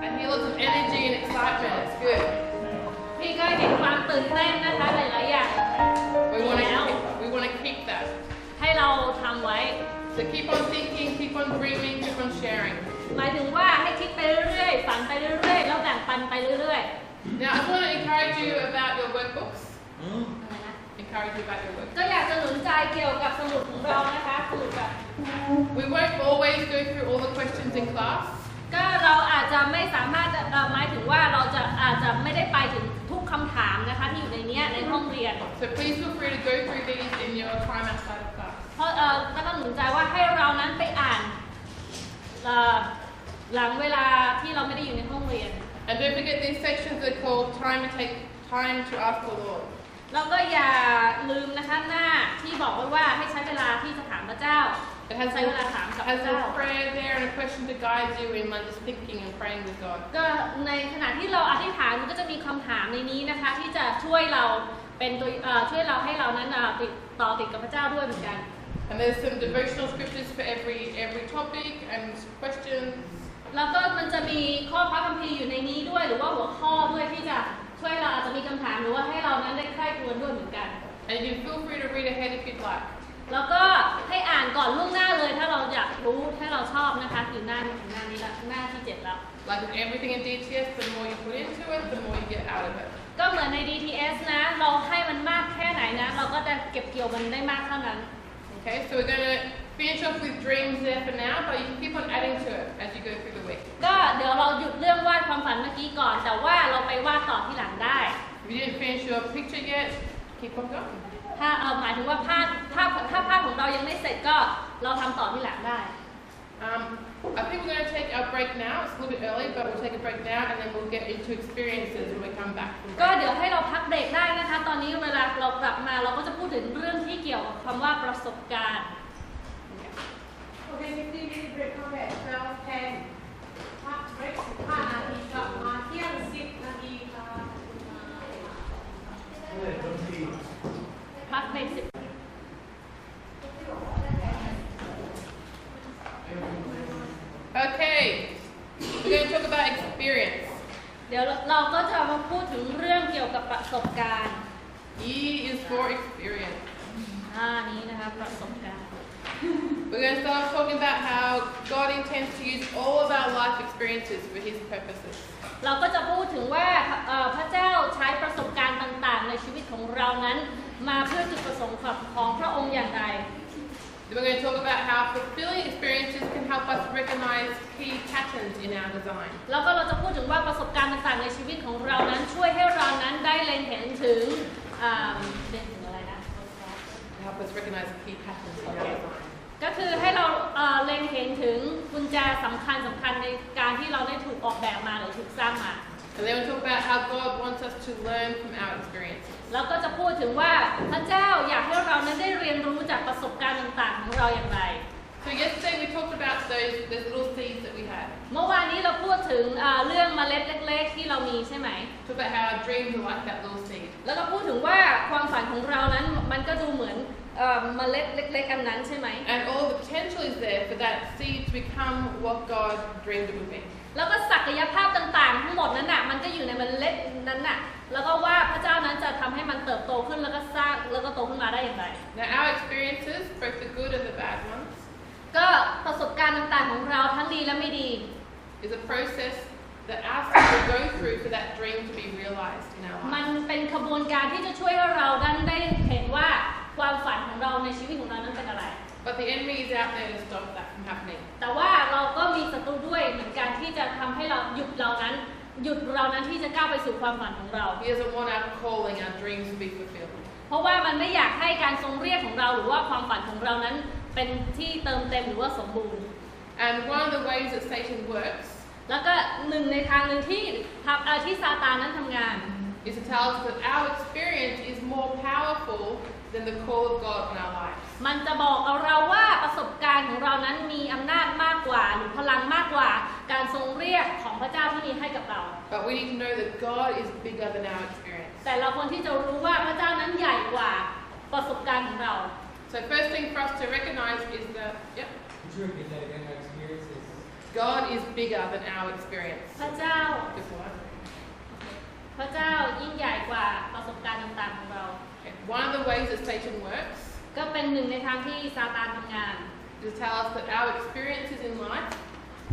And he lots of energy and excitement. It's good. พี่ก็เห็นความตื่นเต้นนะคะหลายๆอย่าง We want to keep that. ให้เราทำไว้ So keep on thinking, keep on dreaming, keep on sharing. หมายถึงว่าให้คิดไปเรื่อยๆฝันไปเรื่อยๆแล้วแบ่งปันไปเรื่อย Now I want to encourage you about your workbooks. ๆอะไรนะ Encourage you about your work. ก็อยากจะหนุนใจเกี่ยวกับสมุดของเรานะคะสมุดแบบ We won't always go through all the questions in class. ก็เราอาจจะไม่สามารถหมายถึงว่าเราอาจจะไม่ได้ไปถึงทุกคำถามนะคะที่อยู่ในนี้ในห้องเรียน So please feel free to go through these in your time outside of class. เพราะก็ต้องหนุนใจว่าให้เรานั้นไปอ่านหลังเวลาที่เราไม่ได้อยู่ในห้องเรียน And don't forget these sections are called time to ask the Lord. เราก็อย่าลืมนะคะหน้าที่บอกไว้ว่าให้ใช้เวลาที่จะถามพระเจ้า It has ใช้เวลาถามกับพระ a เจ้า prayer there and a question to guide you in like just thinking and praying with God. ก็ในขณะที่เราอธิษฐานมันก็จะมีคำถามในนี้นะคะที่จะช่วยเราเป็นตัวช่วยเราให้เรานั้นติดกับพระเจ้าด้วยเหมือนกัน And there's some devotional scriptures for every topic and questions. แล้วก็มันจะมีข้อพระคัมภีร์อยู่ในนี้ด้วยหรือว่าหัวข้อด้วยที่จะช่วยเราอาจจะมีคำถามหรือว่าให้เรานั้นได้ใคร่ครวญด้วยเหมือนกัน And you can feel free to read ahead if you'd like. แล้วก็ให้อ่านก่อนล่วงหน้าเลยถ้าเราอยากรู้ถ้าเราชอบนะคะอยู่หน้านี้ละหน้าที่ 7 แล้ว Like with everything in DTS, the more you put into it, the more you get out of it. ก็เหมือนใน DTS นะเราให้มันมากแค่ไหนนะเราก็จะเก็บเกี่ยวมันได้มากเท่านั้น Okay, so we're going to finish off with dreams there for now, but you can keep on adding to it as you go through the week. ก็เดี๋ยวเราหยุดเรื่องวาดความฝันเมื่อกี้ก่อนแต่ว่าเราไปวาดต่อที่หลังได้ If you didn't finish your picture yet, keep on going. ถ้าหมายถึงว่าภาพของเรายังไม่เสร็จก็เราทำต่อที่หลังได้ I think we're going to take our break now. It's a little bit early, but we'll take a break now and then we'll get into experiences when we come back. ก็เดี๋ยวให้เราพักเบรกได้นะคะตอนนี้เวลาเรากลับมาเราก็จะพูดถึงเรื่องที่เกี่ยวกับคำว่าประสบการณ์ Okay, 15-minute break เข้าแบบ12:10พักเบรก15 นาทีกลับมาเที่ยง10 นาทีค่ะ พักเบรก10 Okay, we're going to talk about experience. เดี๋ยวเราก็จะมาพูดถึงเรื่องเกี่ยวกับประสบการณ์ E is for experience. นี้นะคะประสบการณ์ We're going to start talking about how God intends to use all of our life experiences for His purposes. เราก็จะพูดถึงว่าพระเจ้าใช้ประสบการณ์ต่างๆในชีวิตของเรานั้นมาเพื่อจุดประสงค์ของพระองค์อย่างไร Then we're going to talk about how fulfilling experiences can help us recognize key patterns in our design. แล้วก็เราจะพูดถึงว่าประสบการณ์ต่างๆในชีวิตของเรานั้นช่วยให้เรานั้นได้เล็งเห็นถึงอะไรนะ Help us recognize key patterns in our design. ก็คือให้เราเล็งเห็นถึงกุญแจสำคัญในการที่เราได้ถูกออกแบบมาหรือถูกสร้างมา And then we'll talk about how God wants us to learn from our experiences. แล้วก็จะพูดถึงว่าพระเจ้าอยากให้เรานั้นได้เรียนรู้จากประสบการณ์ต่างๆของเราอย่างไร So yesterday we talked about those little seeds that we had. เมื่อวานนี้เราพูดถึงเรื่องเมล็ดเล็กๆที่เรามีใช่ไหม Talked about how our dreams are like that little seed. แล้วก็พูดถึงว่าความฝันของเรานั้นมันก็ดูเหมือนเมล็ดเล็กๆอันนั้นใช่ไหม And all the potential is there for that seed to become what God dreamed it would be. แล้วก็ศักยภาพต่างๆทั้งหมดนั้นน่ะมันก็อยู่ในเมล็ดนั้นน่ะแล้วก็ว่าพระเจ้านั้นจะทำให้มันเติบโตขึ้นแล้วก็สร้างแล้วก็โตขึ้นมาได้อย่างไร Now our experiences, both the good and the bad ones, ก็ประสบการณ์ต่างๆของเราทั้งดีและไม่ดี is a process that our seed will go through for that dream to be realized in our มัน lives. เป็นขบวนการที่จะช่วยให้เราได้เห็นว่าความฝันของเราในชีวิตของเรานั้นเป็นอะไร But the enemy is out there to stop that from happening. แต่ว่าเราก็มีศัตรูด้วยเหมือนกันที่จะทำให้เราหยุดเรานั้นที่จะก้าวไปสู่ความฝันของเรา He doesn't want our calling, our dreams to be fulfilled. เพราะว่ามันไม่อยากให้การทรงเรียกของเราหรือว่าความฝันของเรานั้นเป็นที่เติมเต็มหรือว่าสมบูรณ์ And one of the ways that Satan works แล้วก็หนึ่งในทางหนึ่งที่ซาตานนั้นทำงาน is to tell us that our experience is more powerful than the call of God in our lives. มันจะบอกกับเราว่าประสบการณ์ของเรานั้นมีอำนาจมากกว่าหรือพลังมากกว่าการทรงเรียกของพระเจ้าที่มีให้กับเรา But we need to know that God is bigger than our experience. แต่เราควรที่จะรู้ว่าพระเจ้านั้นใหญ่กว่าประสบการณ์ของเรา So first thing for us to recognize is that, Could you repeat that again? Our experiences. God is bigger than our experience. พระเจ้า Just one. พระเจ้ายิ่งใหญ่กว่าประสบการณ์ต่างๆของเรา Okay. One of the ways that Satan works ก็เป็นหนึ่งในทางที่ซาตานทำงาน is to tell us that our experiences in life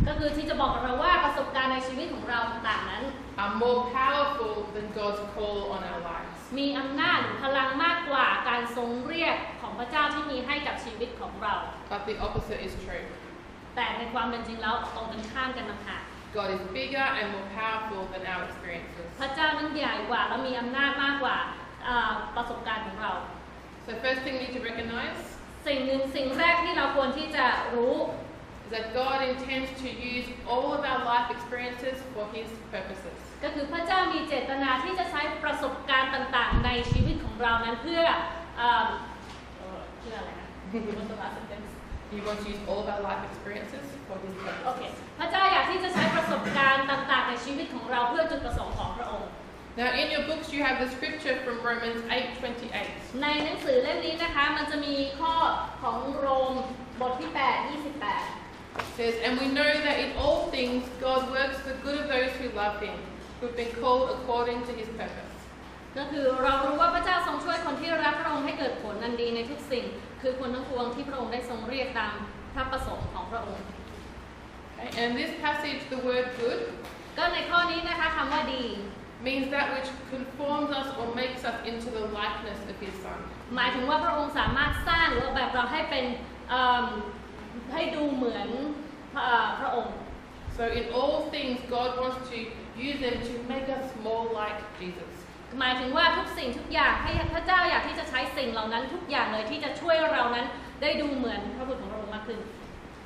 ก็คือที่จะบอกกับเราว่าประสบการณ์ในชีวิตของเราต่างๆนั้น are more powerful than God's call on our lives. มีอำนาจหรือพลังมากกว่าการทรงเรียกของพระเจ้าที่มีให้กับชีวิตของเรา But the opposite is true. แต่ในความเป็นจริงแล้วตรงกันข้ามกันต่างหาก God is bigger and more powerful than our experiences. พระเจ้านั้นใหญ่กว่าและมีอำนาจมากกว่าประสบการณ์ของเรา So first thing we need to recognize สิ่งแรกที่เราควรที่จะรู้ is that God intends to use all of our life experiences for His purposes. ก็คือพระเจ้ามีเจตนาที่จะใช้ประสบการณ์ต่างๆในชีวิตของเรานั้นเพื่ออะไรนะ What's the last sentence? He wants to use all of our life experiences for His โอเค purposes. พระเจ้าอยากที่จะใช้ประสบการณ์ต่างๆในชีวิตของเราเพื่อจุดประสงค์ของพระองค์ Now in your books you have the scripture from Romans 8:28. ในหนังสือเล่มนี้นะคะมันจะมีข้อของโรมบทที่ 8:28 It says, and we know that in all things God works for the good of those who love Him, who have been called according to His purpose. ก็คือเรารู้ว่าพระเจ้าทรงช่วยคนที่รักพระองค์ให้เกิดผลอันดีในทุกสิ่งคือคนทั้งปวงที่พระองค์ได้ทรงเรียกตามพระประสงค์ของพระองค์ Okay? And this passage, the word good, ก็ในข้อนี้นะคะคำว่าดี means that which conforms us or makes us into the likeness of His Son. หมายถึงว่าพระองค์สามารถสร้างหรือแบบเราให้เป็นให้ดูเหมือนพระองค์ So in all things, God wants to use them to make us more like Jesus. หมายถึงว่าทุกสิ่งทุกอย่างให้พระเจ้าอยากที่จะใช้สิ่งเหล่านั้นทุกอย่างเลยที่จะช่วยเรานั้นได้ดูเหมือนพระบุตรของพระองค์มากขึ้น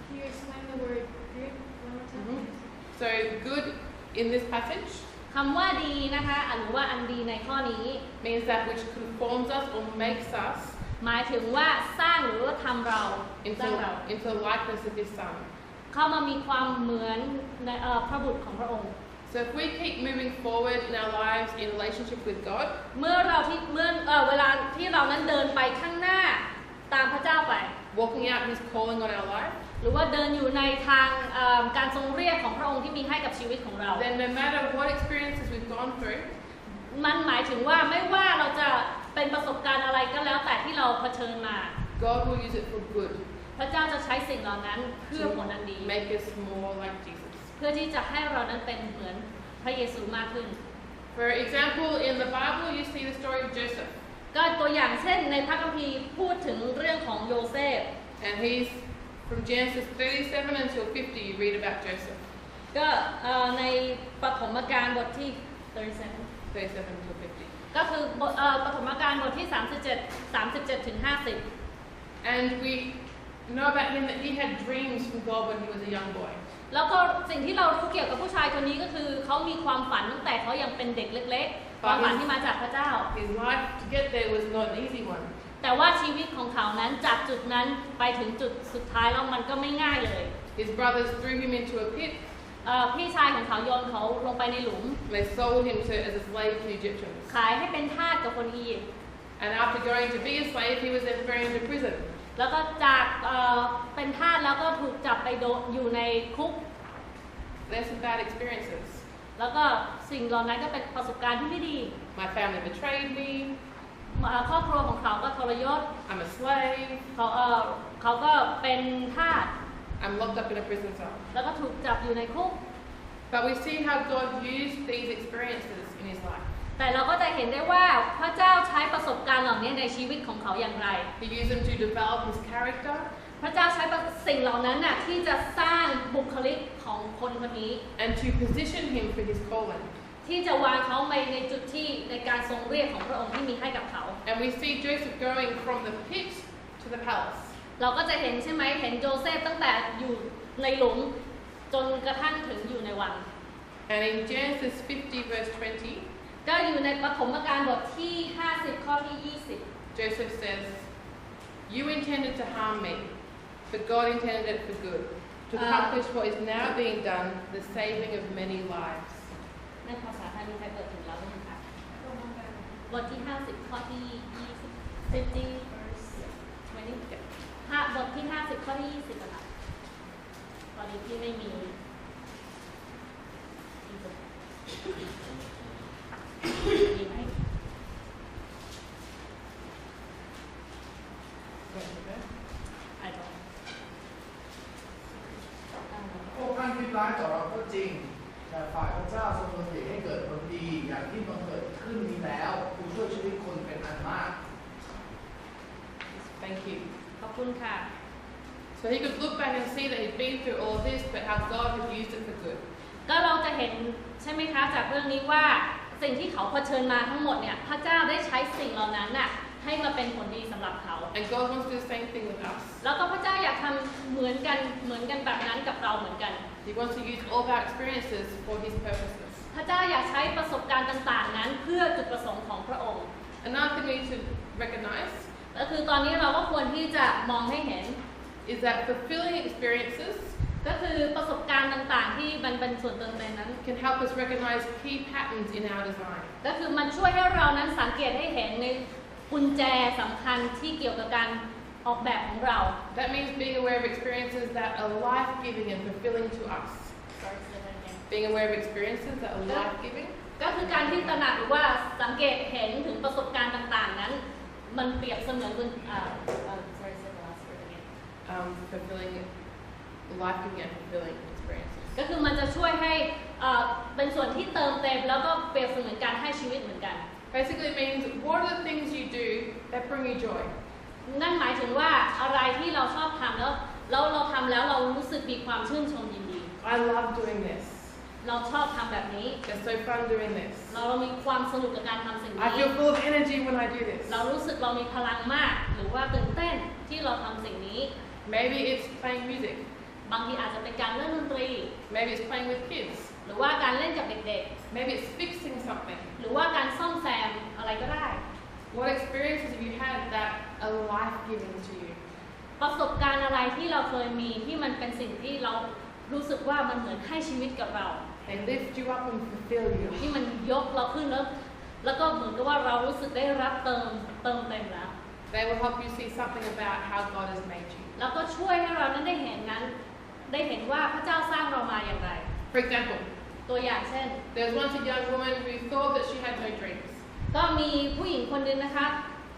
Can you explain the word good one more time? Mhm. So good in this passage คำว่าดีนะคะหรือว่าอันดีในข้อนี้ means that which conforms us or makes us หมายถึงว่าสร้างหรือว่าทำเราสร้างเรา into the likeness of His Son. เข้ามามีความเหมือนในพระบุตรของพระองค์ So if we keep moving forward in our lives in relationship with God, เมื่อเวลาที่เรานั้นเดินไปข้างหน้าตามพระเจ้าไป walking out His calling on our life, หรือว่าเดินอยู่ในทางการทรงเรียกของพระองค์ที่มีให้กับชีวิตของเรา then no matter what experiences we've gone through, มันหมายถึงว่าไม่ว่าเราจะเป็นประสบการณ์อะไรก็แล้วแต่ที่เราเผชิญมา God will use it for good, พระเจ้าจะใช้สิ่งเหล่านั้นเพื่อผลอันดี make us more like Jesus. เพื่อที่จะให้เรานั้นเป็นเหมือนพระเยซูมากขึ้น For example, in the Bible, you see the story of Joseph, ก็ตัวอย่างเช่นในพระคัมภีร์พูดถึงเรื่องของโยเซฟ and he's from Genesis 37 until 50. You read about Joseph, ก็ในปฐมกาลบทที่37 37 until 50. ก็คือบทปฐมกาลบทที่37ถึง50 And we know about him that he had dreams from God when he was a young boy. แล้วก็สิ่งที่เรารู้เกี่ยวกับผู้ชายคนนี้ก็คือเขามีความฝันตั้งแต่เขายังเป็นเด็กเล็กๆความฝันที่มาจากพระเจ้า His life to get there was not an easy one. แต่ว่าชีวิตของเขานั้นจากจุดนั้นไปถึงจุดสุดท้ายแล้วมันก็ไม่ง่ายเลย His brothers threw him into a pit. พี่ชายของเขาโยนเขาลงไปในหลุม They sold him as a slave to the Egyptians. ขายให้เป็นทาสกับคนอียิปต์ And after going to be a slave, he was then thrown into prison. แล้วก็จากเป็นทาสแล้วก็ถูกจับไปอยู่ในคุก There's some bad experiences. แล้วก็สิ่งเหล่านั้นก็เป็นประสบการณ์ที่ไม่ดี My family betrayed me. ครอบครัวของเขาก็ทรยศ I'm a slave. เขาก็เป็นทาส I'm locked up in a prison cell. แล้วก็ถูกจับอยู่ในคุก But we see how God used these experiences in his life. แต่เราก็จะเห็นได้ว่าพระเจ้าใช้ประสบการณ์เหล่านี้ในชีวิตของเขาอย่างไร He used them to develop his character, พระเจ้าใช้สิ่งเหล่านั้นน่ะที่จะสร้างบุคลิกของคนคนนี้ and to position him for his calling. ที่จะวางเขาไปในจุดที่ในการทรงเรียกของพระองค์ที่มีให้กับเขา And we see Joseph going from the pit to the palace. เราก็จะเห็นใช่ไหมเห็นโจเซฟตั้งแต่อยู่ในหลุมจนกระทั่งถึงอยู่ในวัง And in Genesis 50 verse 20, ก็อยู่ในปฐมกาลบทที่50ข้อที่20 Joseph says, "You intended to harm me, but God intended it for good, to accomplish what is now being done, the saving of many lives." ในภาษาไทยมีใครเปิดถึงแล้วไหมคะบทที่50ข้อที่20 50 verse 20บทที่50ข้อที่20อะค่ะตอนนี้พี่ไม่มี จริงแต่ฝ่ายพระเจ้าทรงดลใจให้เกิดผลดีอย่างที่บังเกิดขึ้นนี้แล้วผู้ช่วยชีวิตคนเป็นอันมาก Thank you. ขอบคุณค่ะ So he could look back and see that he'd been through all this, but how God had used it for good. ก็เราจะเห็นใช่ไหมคะจากเรื่องนี้ว่าสิ่งที่เขาเผชิญมาทั้งหมดเนี่ยพระเจ้าได้ใช้สิ่งเหล่านั้นน่ะให้มาเป็นผลดีสำหรับเขา And God wants to do the same thing with us. แล้วก็พระเจ้าอยากทำเหมือนกันแบบนั้นกับเราเหมือนกัน He wants to use all of our experiences for His purposes. พระเจ้าอยากใช้ประสบการณ์ต่างๆนั้นเพื่อจุดประสงค์ของพระองค์ Another thing we need to recognize ก็คือตอนนี้เราก็ควรที่จะมองให้เห็น is that fulfilling experiences ก็คือประสบการณ์ต่างๆที่มันเป็นส่วนเติมเต็มนั้น can help us recognize key patterns in our design. ก็คือมันช่วยให้เรานั้นสังเกตให้เห็นในกุญแจสำคัญที่เกี่ยวกับการออกแบบของเรา That means being aware of experiences that are life-giving and fulfilling to us. Being aware of experiences that are life-giving. ก็คือการที่ตระหนักหรือว่าสังเกตเห็นถึงประสบการณ์ต่างๆนั้นมันเปรียบเสมือนคุณfulfilling life-giving and fulfilling experiences. ก็คือมันจะช่วยให้เป็นส่วนที่เติมเต็มแล้วก็เปรียบเสมือนการให้ชีวิตเหมือนกัน Basically, it means what are the things you do that bring you joy? นั่นหมายถึงว่าอะไรที่เราชอบทำแล้วเราทำแล้วเรารู้สึกมีความชื่นชมยินดี I love doing this. เราชอบทำแบบนี้ It's so fun doing this. เรามีความสนุกกับการทำสิ่ง I นี้ feel full of energy when I do this. เรารู้สึกเรามีพลังมากหรือว่าตื่นเต้นที่เราทำสิ่งนี้ Maybe it's playing music. บางทีอาจจะเป็นการเล่นดนตรี Maybe it's playing with kids. หรือว่าการเล่นกับเด็ก Maybe it's fixing something. ๆ หรือว่าการซ่อมแซมอะไรก็ได้ What experiences have you had that are life-giving to you? ประสบการณ์อะไรที่เราเคยมีที่มันเป็นสิ่งที่เรารู้สึกว่ามันเหมือนให้ชีวิตกับเรา They lift you up and fulfill you. ที่มันยกเราขึ้นแล้วก็เหมือนกับว่าเรารู้สึกได้รับเติมเต็มแล้ว They will help you see something about how God has made you. แล้วก็ช่วยให้เรานั้นได้เห็นว่าพระเจ้าสร้างเรามาอย่างไร For example, ตัวอย่างเช่น there was once a young woman who thought that she had no dreams. ก็มีผู้หญิงคนนึงนะคะ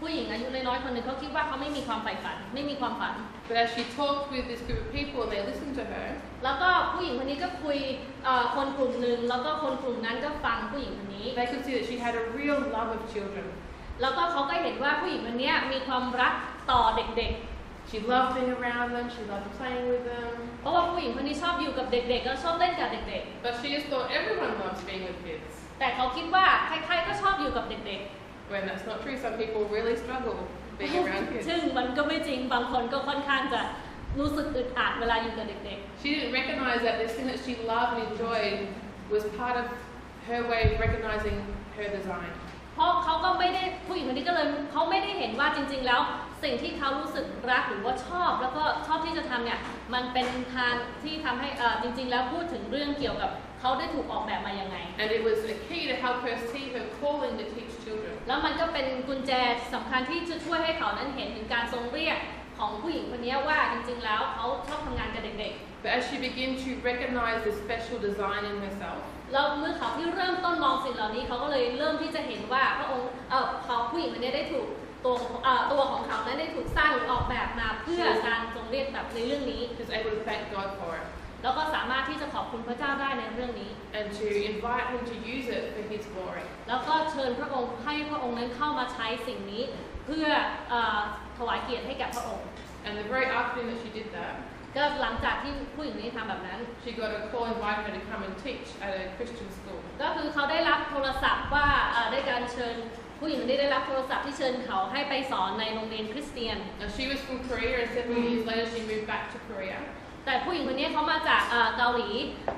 ผู้หญิงอายุน้อยๆคนหนึ่งเขาคิดว่าเขาไม่มีความใฝ่ฝันไม่มีความฝัน But as she talked with this group of people and they listened to her, แล้วก็ผู้หญิงคนนี้ก็คุยคนกลุ่มหนึ่งแล้วก็คนกลุ่มนั้นก็ฟังผู้หญิงคนนี้ they could see that she had a real love of children. แล้วก็เขาก็เห็นว่าผู้หญิงคนนี้มีความรักต่อเด็ก She loved being around them, she loved playing with them. ๆเพราะว่าผู้หญิงคนนี้ชอบอยู่กับเด็กๆแล้วชอบเล่นกับเด็ก But she just thought everyone loves being with kids. ๆแต่เขาคิดว่าใครๆก็ชอบอยู่กับเด็ก When that's not true, some people really struggle being around ๆ kids. ซึ่งมันก็ไม่จริงบางคนก็ค่อนข้างจะรู้สึกอึดอัดเวลาอยู่กับเด็ก She didn't recognize that this thing that she loved and enjoyed was part of her way of recognizing her design. ๆเพราะเขาก็ไม่ได้ผู้หญิงคนนี้ก็เลยเขาไม่ได้เห็นว่าจริงๆแล้วสิ่งที่เขารู้สึกรักหรือว่าชอบแล้วก็ชอบที่จะทำเนี่ยมันเป็นทางที่ทำให้จริงๆแล้วพูดถึงเรื่องเกี่ยวกับเขาได้ถูกออกแบบมายังไง And it was a key to help her see her calling to teach children. แล้วมันก็เป็นกุญแจสำคัญที่จะช่วยให้เขานั้นเห็นถึงการทรงเรียกของผู้หญิงคนนี้ว่าจริงๆแล้วเขาชอบทำงานกับเด็ก But as she began to recognize the special design in herself, ๆแล้วเมื่อเขาที่เริ่มต้นมองสิ่งเหล่านี้เขาก็เลยเริ่มที่จะเห็นว่าพระองค์เขาผู้หญิงคนนี้ได้ถูกตัวของเขานั้นได้ถูกสร้างหรือออกแบบมาเพื่อการทรงเรียกแบบในเรื่องนี้ she was able to thank God for it แล้วก็สามารถที่จะขอบคุณพระเจ้าได้ในเรื่องนี้ and to invite Him to use it for His glory. แล้วก็เชิญพระองค์ให้พระองค์นั้นเข้ามาใช้สิ่งนี้เพื่อถวายเกียรติให้แก่พระองค์ And the very afternoon that she did that, ก็หลังจากที่ผู้หญิงนี้ทำแบบนั้น she got a call inviting her to come and teach at a Christian school. ก็คือเขาได้รับโทรศัพท์ว่าได้การเชิญผู้หญิงนี้ได้รับโทรศัพท์ที่เชิญเขาให้ไปสอนในโรงเรียนคริสเตียน Now she was from Korea and 7 years later she moved back to Korea. แต่ผู้หญิงคนนี้เขามาจากเกาหลี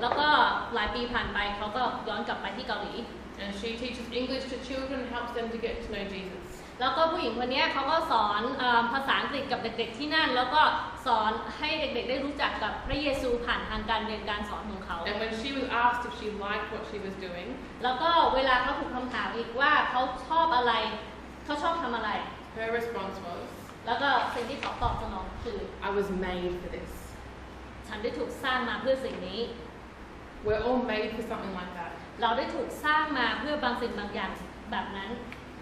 แล้วก็หลายปีผ่านไปเขาก็ย้อนกลับไปที่เกาหลี And she teaches English to children and helps them to get to know Jesus. แล้วก็ผู้หญิงคนนี้เขาก็สอนภาษาอังกฤษกับเด็กๆที่นั่นแล้วก็สอนให้เด็กๆได้รู้จักกับพระเยซูผ่านทางการเรียนการสอนของเขา And when she was asked if she liked what she was doing, แล้วก็เวลาเขาถูกคำถามอีกว่าเขาชอบอะไรเขาชอบทำอะไร her response was, แล้วก็สิ่งที่เขาตอบสนองคือ I was made for this. ฉันได้ถูกสร้างมาเพื่อสิ่งนี้ We're all made for something like that. เราได้ถูกสร้างมาเพื่อบางสิ่งบางอย่างแบบนั้น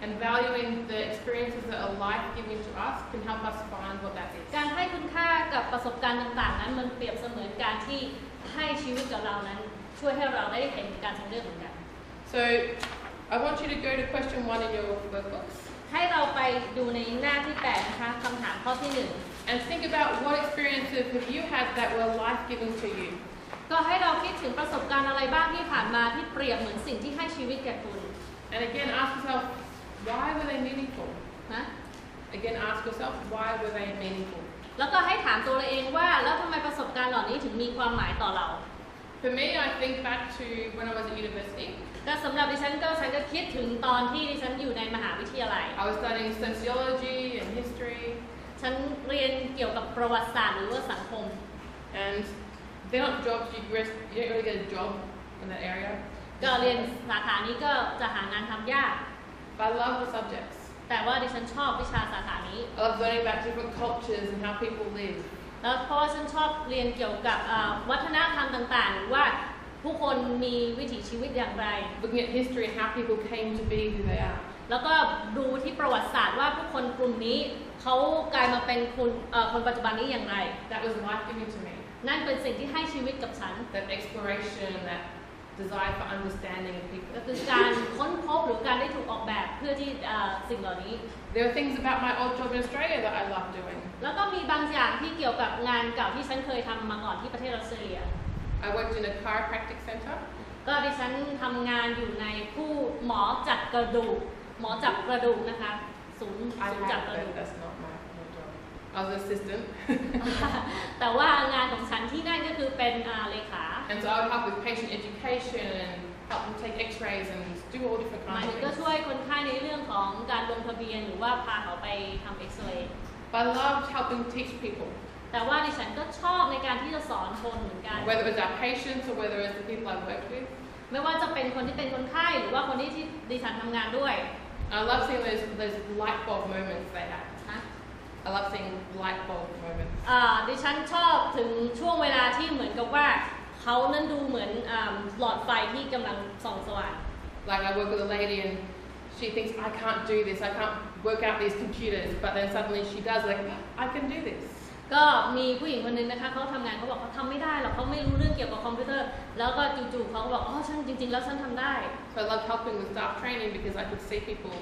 And valuing the experiences that are life-giving to us can help us find what that is. การให้คุณค่ากับประสบการณ์ต่างๆนั้นมันเปรียบเสมือนการที่ให้ชีวิตกับเรานั้น ช่วยให้เราได้เห็นการทางเลือกเหมือนกัน So I want you to go to question 1 in your workbooks ให้เราไปดูในหน้าที่8นะคะคำถามข้อที่1 and think about what experiences have you had that were life-giving to you. ก็ให้เราคิดถึงประสบการณ์อะไรบ้างที่ผ่านมาที่เปรียบเหมือนสิ่งที่ให้ชีวิตแก่คุณ And again, ask yourself, why were they meaningful? นะ Again, ask yourself, why were they meaningful? แล้วก็ให้ถามตัวเราเองว่าแล้วทำไมประสบการณ์เหล่านี้ถึงมีความหมายต่อเรา For me, I think back to when I was at university. ก็สำหรับดิฉันก็คิดถึงตอนที่ดิฉันอยู่ในมหาวิทยาลัย I was studying sociology and history. ฉันเรียนเกี่ยวกับประวัติศาสตร์หรือว่าสังคม And they're not jobs, you don't really get a job in that area. ก็เรียนสาขานี้ก็จะหางานทำยาก But I love the subjects. แต่ว่าดิฉันชอบวิชาสาขานี้ I love learning about different cultures and how people live. แล้วเพราะว่าฉันชอบเรียนเกี่ยวกับวัฒนธรรมต่างๆหรือว่าผู้คนมีวิถีชีวิตอย่างไร Looking at history and how people came to be who they are. แล้วก็ดูที่ประวัติศาสตร์ว่าผู้คนกลุ่มนี้เขากลายมาเป็นคนปัจจุบันนี้อย่างไร That was life-giving to me. นั่นเป็นสิ่งที่ให้ชีวิตกับฉัน That exploration, that desire for understanding of ก็ people. คือการค้นพบหรือการได้ถูกออกแบบเพื่อที่สิ่งเหล่านี้ There are things about my old job in Australia that I love doing. แล้วก็มีบางอย่างที่เกี่ยวกับงานเก่าที่ฉันเคยทำมาก่อนที่ประเทศออสเตรเลีย I worked in a chiropractic centre. ก็ดิฉันทำงานอยู่ในผู้หมอจัดกระดูกหมอจับกระดูกนะคะศูนย์ I จับ had, กระดู but ก that's not my job. I was an assistant. แต่ว่างานของฉันที่นั่นก็คือเป็นเลขา And so I would help with patient education and help them take x-rays and do all different หมาย kinds ถึ of งก็ things. ช่วยคนไข้ในเรื่องของการลงทะเบียนหรือว่าพาเขาไปทำเอ็กซเรย์ But I loved helping teach people, แต่ว่าดิฉันก็ชอบในการที่จะสอนคนเหมือนกัน whether it was our patients or whether it was the people I worked with. ไม่ว่าจะเป็นคนที่เป็นคนไข้หรือว่าคนที่ดิฉันทำงานด้วย And I love seeing those light bulb moments they had. นะ I love seeing light bulb moments. ดิฉันชอบถึงช่วงเวลาที่เหมือนกับว่าเขานั้นดูเหมือนหลอดไฟที่กำลังส่องสว่าง Like I work with a lady and she thinks, I can't do this, I can't work out these computers, but then suddenly she does, like, I can do this. ก็มีผู้หญิงคนนึงนะคะเขาทำงานเขาบอกเขาทำไม่ได้หรอกเขาไม่รู้เรื่องเกี่ยวกับคอมพิวเตอร์แล้วก็จู่ๆเขาก็บอกอ๋อฉันจริงๆแล้วฉันทำได้ So I love helping with staff training because I could see people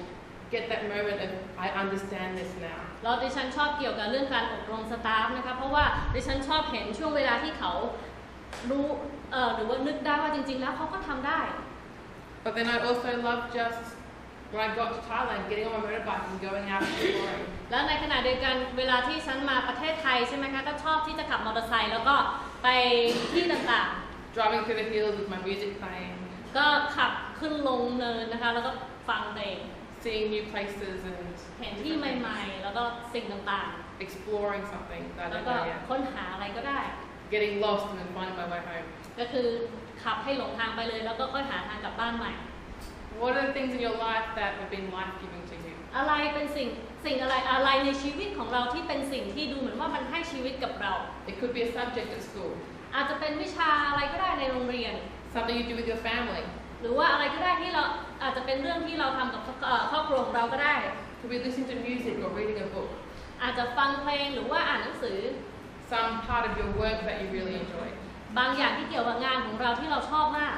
get that moment of, I understand this now. แล้วดิฉันชอบเกี่ยวกับเรื่องการอบรมสตาฟนะคะเพราะว่าดิฉันชอบเห็นช่วงเวลาที่เขารู้หรือว่านึกได้ว่าจริงๆแล้วเขาก็ทำได้ But then I also love just when I got to Thailand, getting on my motorbike and going out exploring. แล้วในขณะเดียวกันเวลาที่ฉันมาประเทศไทยใช่ไหมคะก็ชอบที่จะขับมอเตอร์ไซค์แล้วก็ไปที่ต่าง Driving through the hills with my music playing, ๆก็ขับขึ้นลงเนินนะคะแล้วก็ฟังเพลง seeing new places and เห็นที่ใหม่ๆ แล้วก็สิ่งต่าง exploring something ๆ that I แล้ว don't ก็ know yet. ค้นหาอะไรก็ได้ Getting lost and then finding my way home. ก็คือขับให้หลงทางไปเลยแล้วก็ค่อยหาทางกลับบ้านใหม่ What are the things in your life that have been life-giving to you? อะไรเป็นสิ่งอะไรในชีวิตของเราที่เป็นสิ่งที่ดูเหมือนว่ามันให้ชีวิตกับเรา It could be a subject at school, อาจจะเป็นวิชาอะไรก็ได้ในโรงเรียน something you do with your family. หรือว่าอะไรก็ได้ที่เราอาจจะเป็นเรื่องที่เราทำกับครอบครัวของเราก็ได้ It could be listening to music or reading a book. อาจจะฟังเพลงหรือว่าอ่านหนังสือ Some part of your work that you really enjoy. บางอย่างที่เกี่ยวกับงานของเราที่เราชอบมาก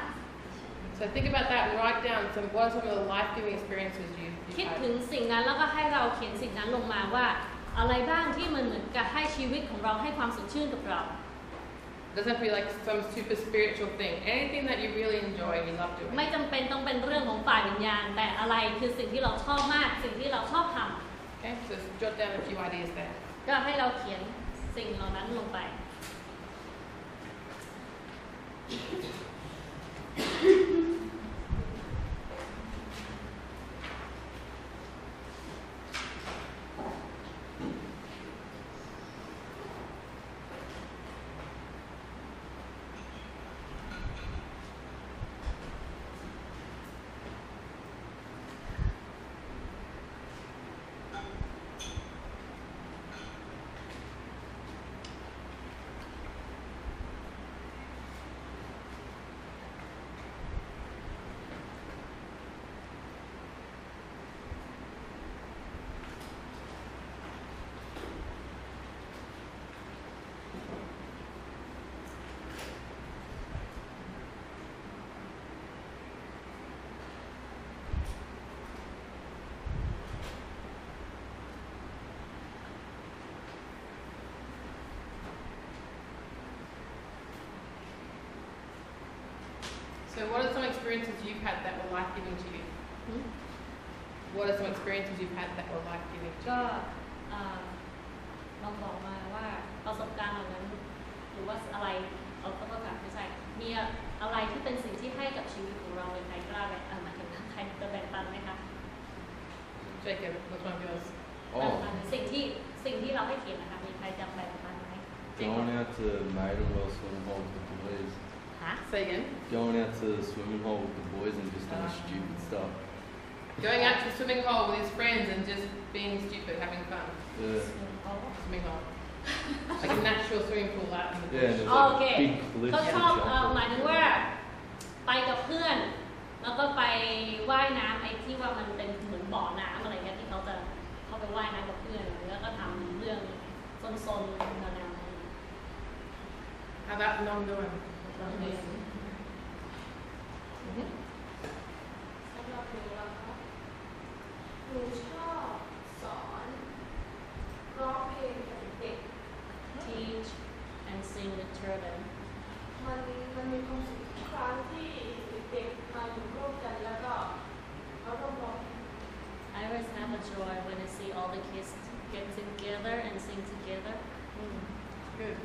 So think about that and write down what are some of the life-giving experiences you've คิด had. ถึงสิ่งนั้นแล้วก็ให้เราเขียนสิ่งนั้นลงมาว่า อะไรบ้างที่มันเหมือนกับให้ชีวิตของเราให้ความสดชื่นกับเรา It doesn't have to be like some super spiritual thing. Anything that you really enjoy and you love doing. ไม่จำเป็นต้องเป็นเรื่องของฝ่ายวิญญาณ แต่อะไรคือสิ่งที่เราชอบมาก สิ่งที่เราชอบท Okay, so jot down a few ideas there. ำก็ให้เราเขียนสิ่งเหล่านั้นลงไป So what are some experiences you've had that were life-giving to you? What are some experiences you've had that were life-giving to ก็ you? ลองบอกมาว่าประสบการณ์เหล่านั้นหรือว่าอะไรเอาก็ต้องแบบไม่ใช่มีอะไรที่เป็นสิ่งที่ให้กับชีวิตของเราเลยใครกล้าแบ่งหมายถึงใครจะแบ่งปันไหมคะ Jacob, what's one of yours? แบ่งปันสิ่งที่เราให้เขียนนะคะมีใครจะแบ่งปันไหม Going out to Maiden World swimming hole with the boys. ฮะ Say again. Going out to the swimming hole with the boys and just doing stupid stuff. Going out to the swimming hole with his friends and just being stupid, having fun. Yeah. Swimming hole. Like a natural swimming pool out in the bush. Yeah, and there's โอเค like big cliffs เขา to ชอบ jump หมาย off. ถึงว่าไปกับเพื่อน แล้วก็ไปว่ายน้ำไอ้ที่ว่ามันเป็นเหมือนบ่อน้ำอะไรเงี้ยที่เขาจะเข้าไปว่ายน้ำกับเพื่อนแล้วก็ทำเรื่องซนๆแนวๆนั้น How about non-doing? สำหรับหนูแล้วก็หนูชอบสอนร้องเพลงกับเด็ก teach and sing with children มันมีความสุขทุกครั้งที่เด็กๆมาอยู่ร่วมกันแล้วก็เขาต้องร้อง I always have a joy when I see all the kids get together and sing together. Good.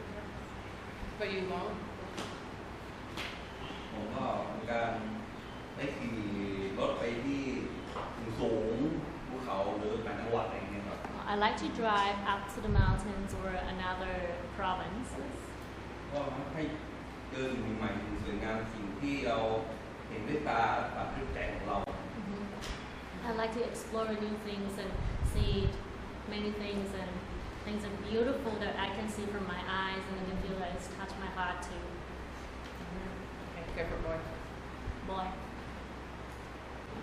But you long? ผมก็มีการได้ขี่รถไปที่สูงภูเขาหรือต่างจังหวัดอะไรอย่างเงี้ยครับ I like to drive up to the mountains or another province. ก็ให้เจอสิ่งใหม่ๆสิ่งสวยงามสิ่งที่เราเห็นด้วยตากับด้วยใจของเรา I like to explore new things and see many things and things are beautiful that I can see from my eyes and I can feel that it's touched my heart too. Okay, go for it, boy. Boy.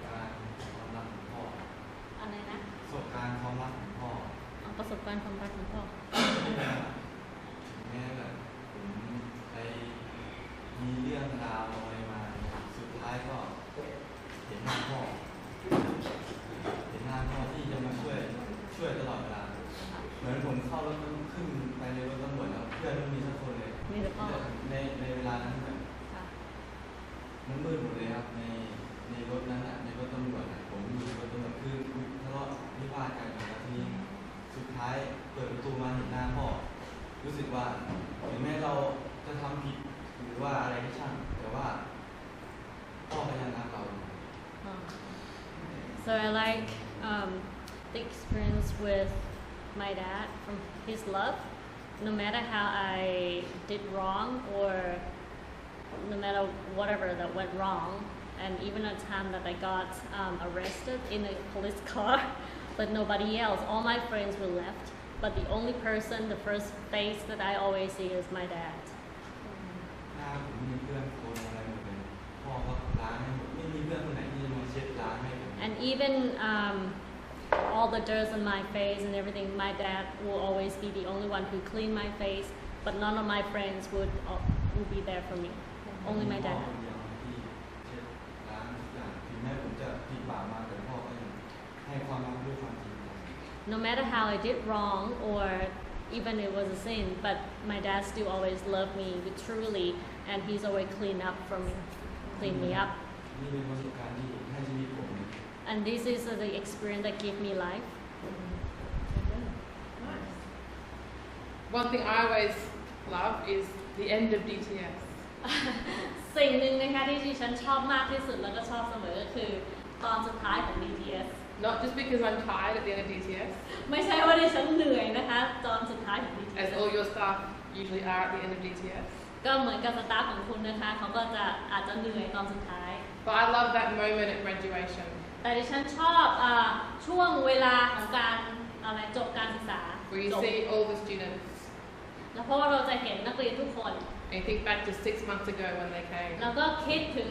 การความรักของพ่อ อะไรนะ ประสบการณ์ความรักของพ่อ ประสบการณ์ความรักของพ่อ แม้แบบผมไปมีเรื่องราวอะไรมาสุดท้ายก็เห็นหน้าพ่อที่จะมาช่วยตลอดเวลาเหมือนผมเข้ารถขึ้นไปในรถตำรวจแล้วเพื่อนไม่มีสักคนเลย มีแต่พ่อ ในเวลานั้นแบบ ค่ะ มันมืดหมดเลยครับในรถนั้นในรถตำรวจผมอยู่รถตำรวจคือทะเลาะวิวาทกันแล้วทีนี้สุดท้ายเปิดประตูมาเห็นหน้าพ่อรู้สึกว่าถึงแม้เราจะทำผิดหรือว่าอะไรก็ช่างแต่ว่าพ่อก็ยังรักเรา So I like the experience with my dad from his love. No matter how I did wrong or no matter whatever that went wrong, and even a time that I got arrested in a police car, but nobody else, all my friends were left. But the only person, the first face that I always see is my dad. หน้าผมมีเพื่อนคนอะไรหมดเลยพ่อก็ล้างให้หมดไม่มีเพื่อนคนไหนที่จะมาเช็ดล้างให้ผม And even all the dirt on my face and everything, my dad will always be the only one who clean my face, but none of my friends would be there for me. Only my พ่อ dad. คนเดียวที่เช็ดล้างทุกอย่างถึงแม้ผมจะผิดบาปมาแต่พ่อก็ยังให้ความรักด้วยความจริงใจ No matter how I did wrong or even it was a sin, but my dad still always loved me truly, and he's always clean up for me, clean me up. นี่เป็นประสบการณ์ที่ให้ชีวิตผม And this is the experience that gave me life. Nice. One thing I always love is the end of DTS. สิ่งหนึ่งนะคะที่ดิฉันชอบมากที่สุดแล้วก็ชอบเสมอก็คือตอนสุดท้ายของ DTS Not just because I'm tired at the end of DTS, ไม่ใช่ว่าดิฉันเหนื่อยนะคะตอนสุดท้ายของ as DTS all your staff usually are at the end of DTS. ก็เหมือนกับสตาฟของคุณนะคะเขาก็จะอาจจะเหนื่อยตอนสุดท้าย But I love that moment at graduation แต่ดิฉันชอบช่วงเวลาของการจบการศึกษา where you จบ see all the students แล้วเพราะว่าเราจะเห็นนักเรียนทุกคน and you think back to 6 months ago when they came แล้วก็คิดถึง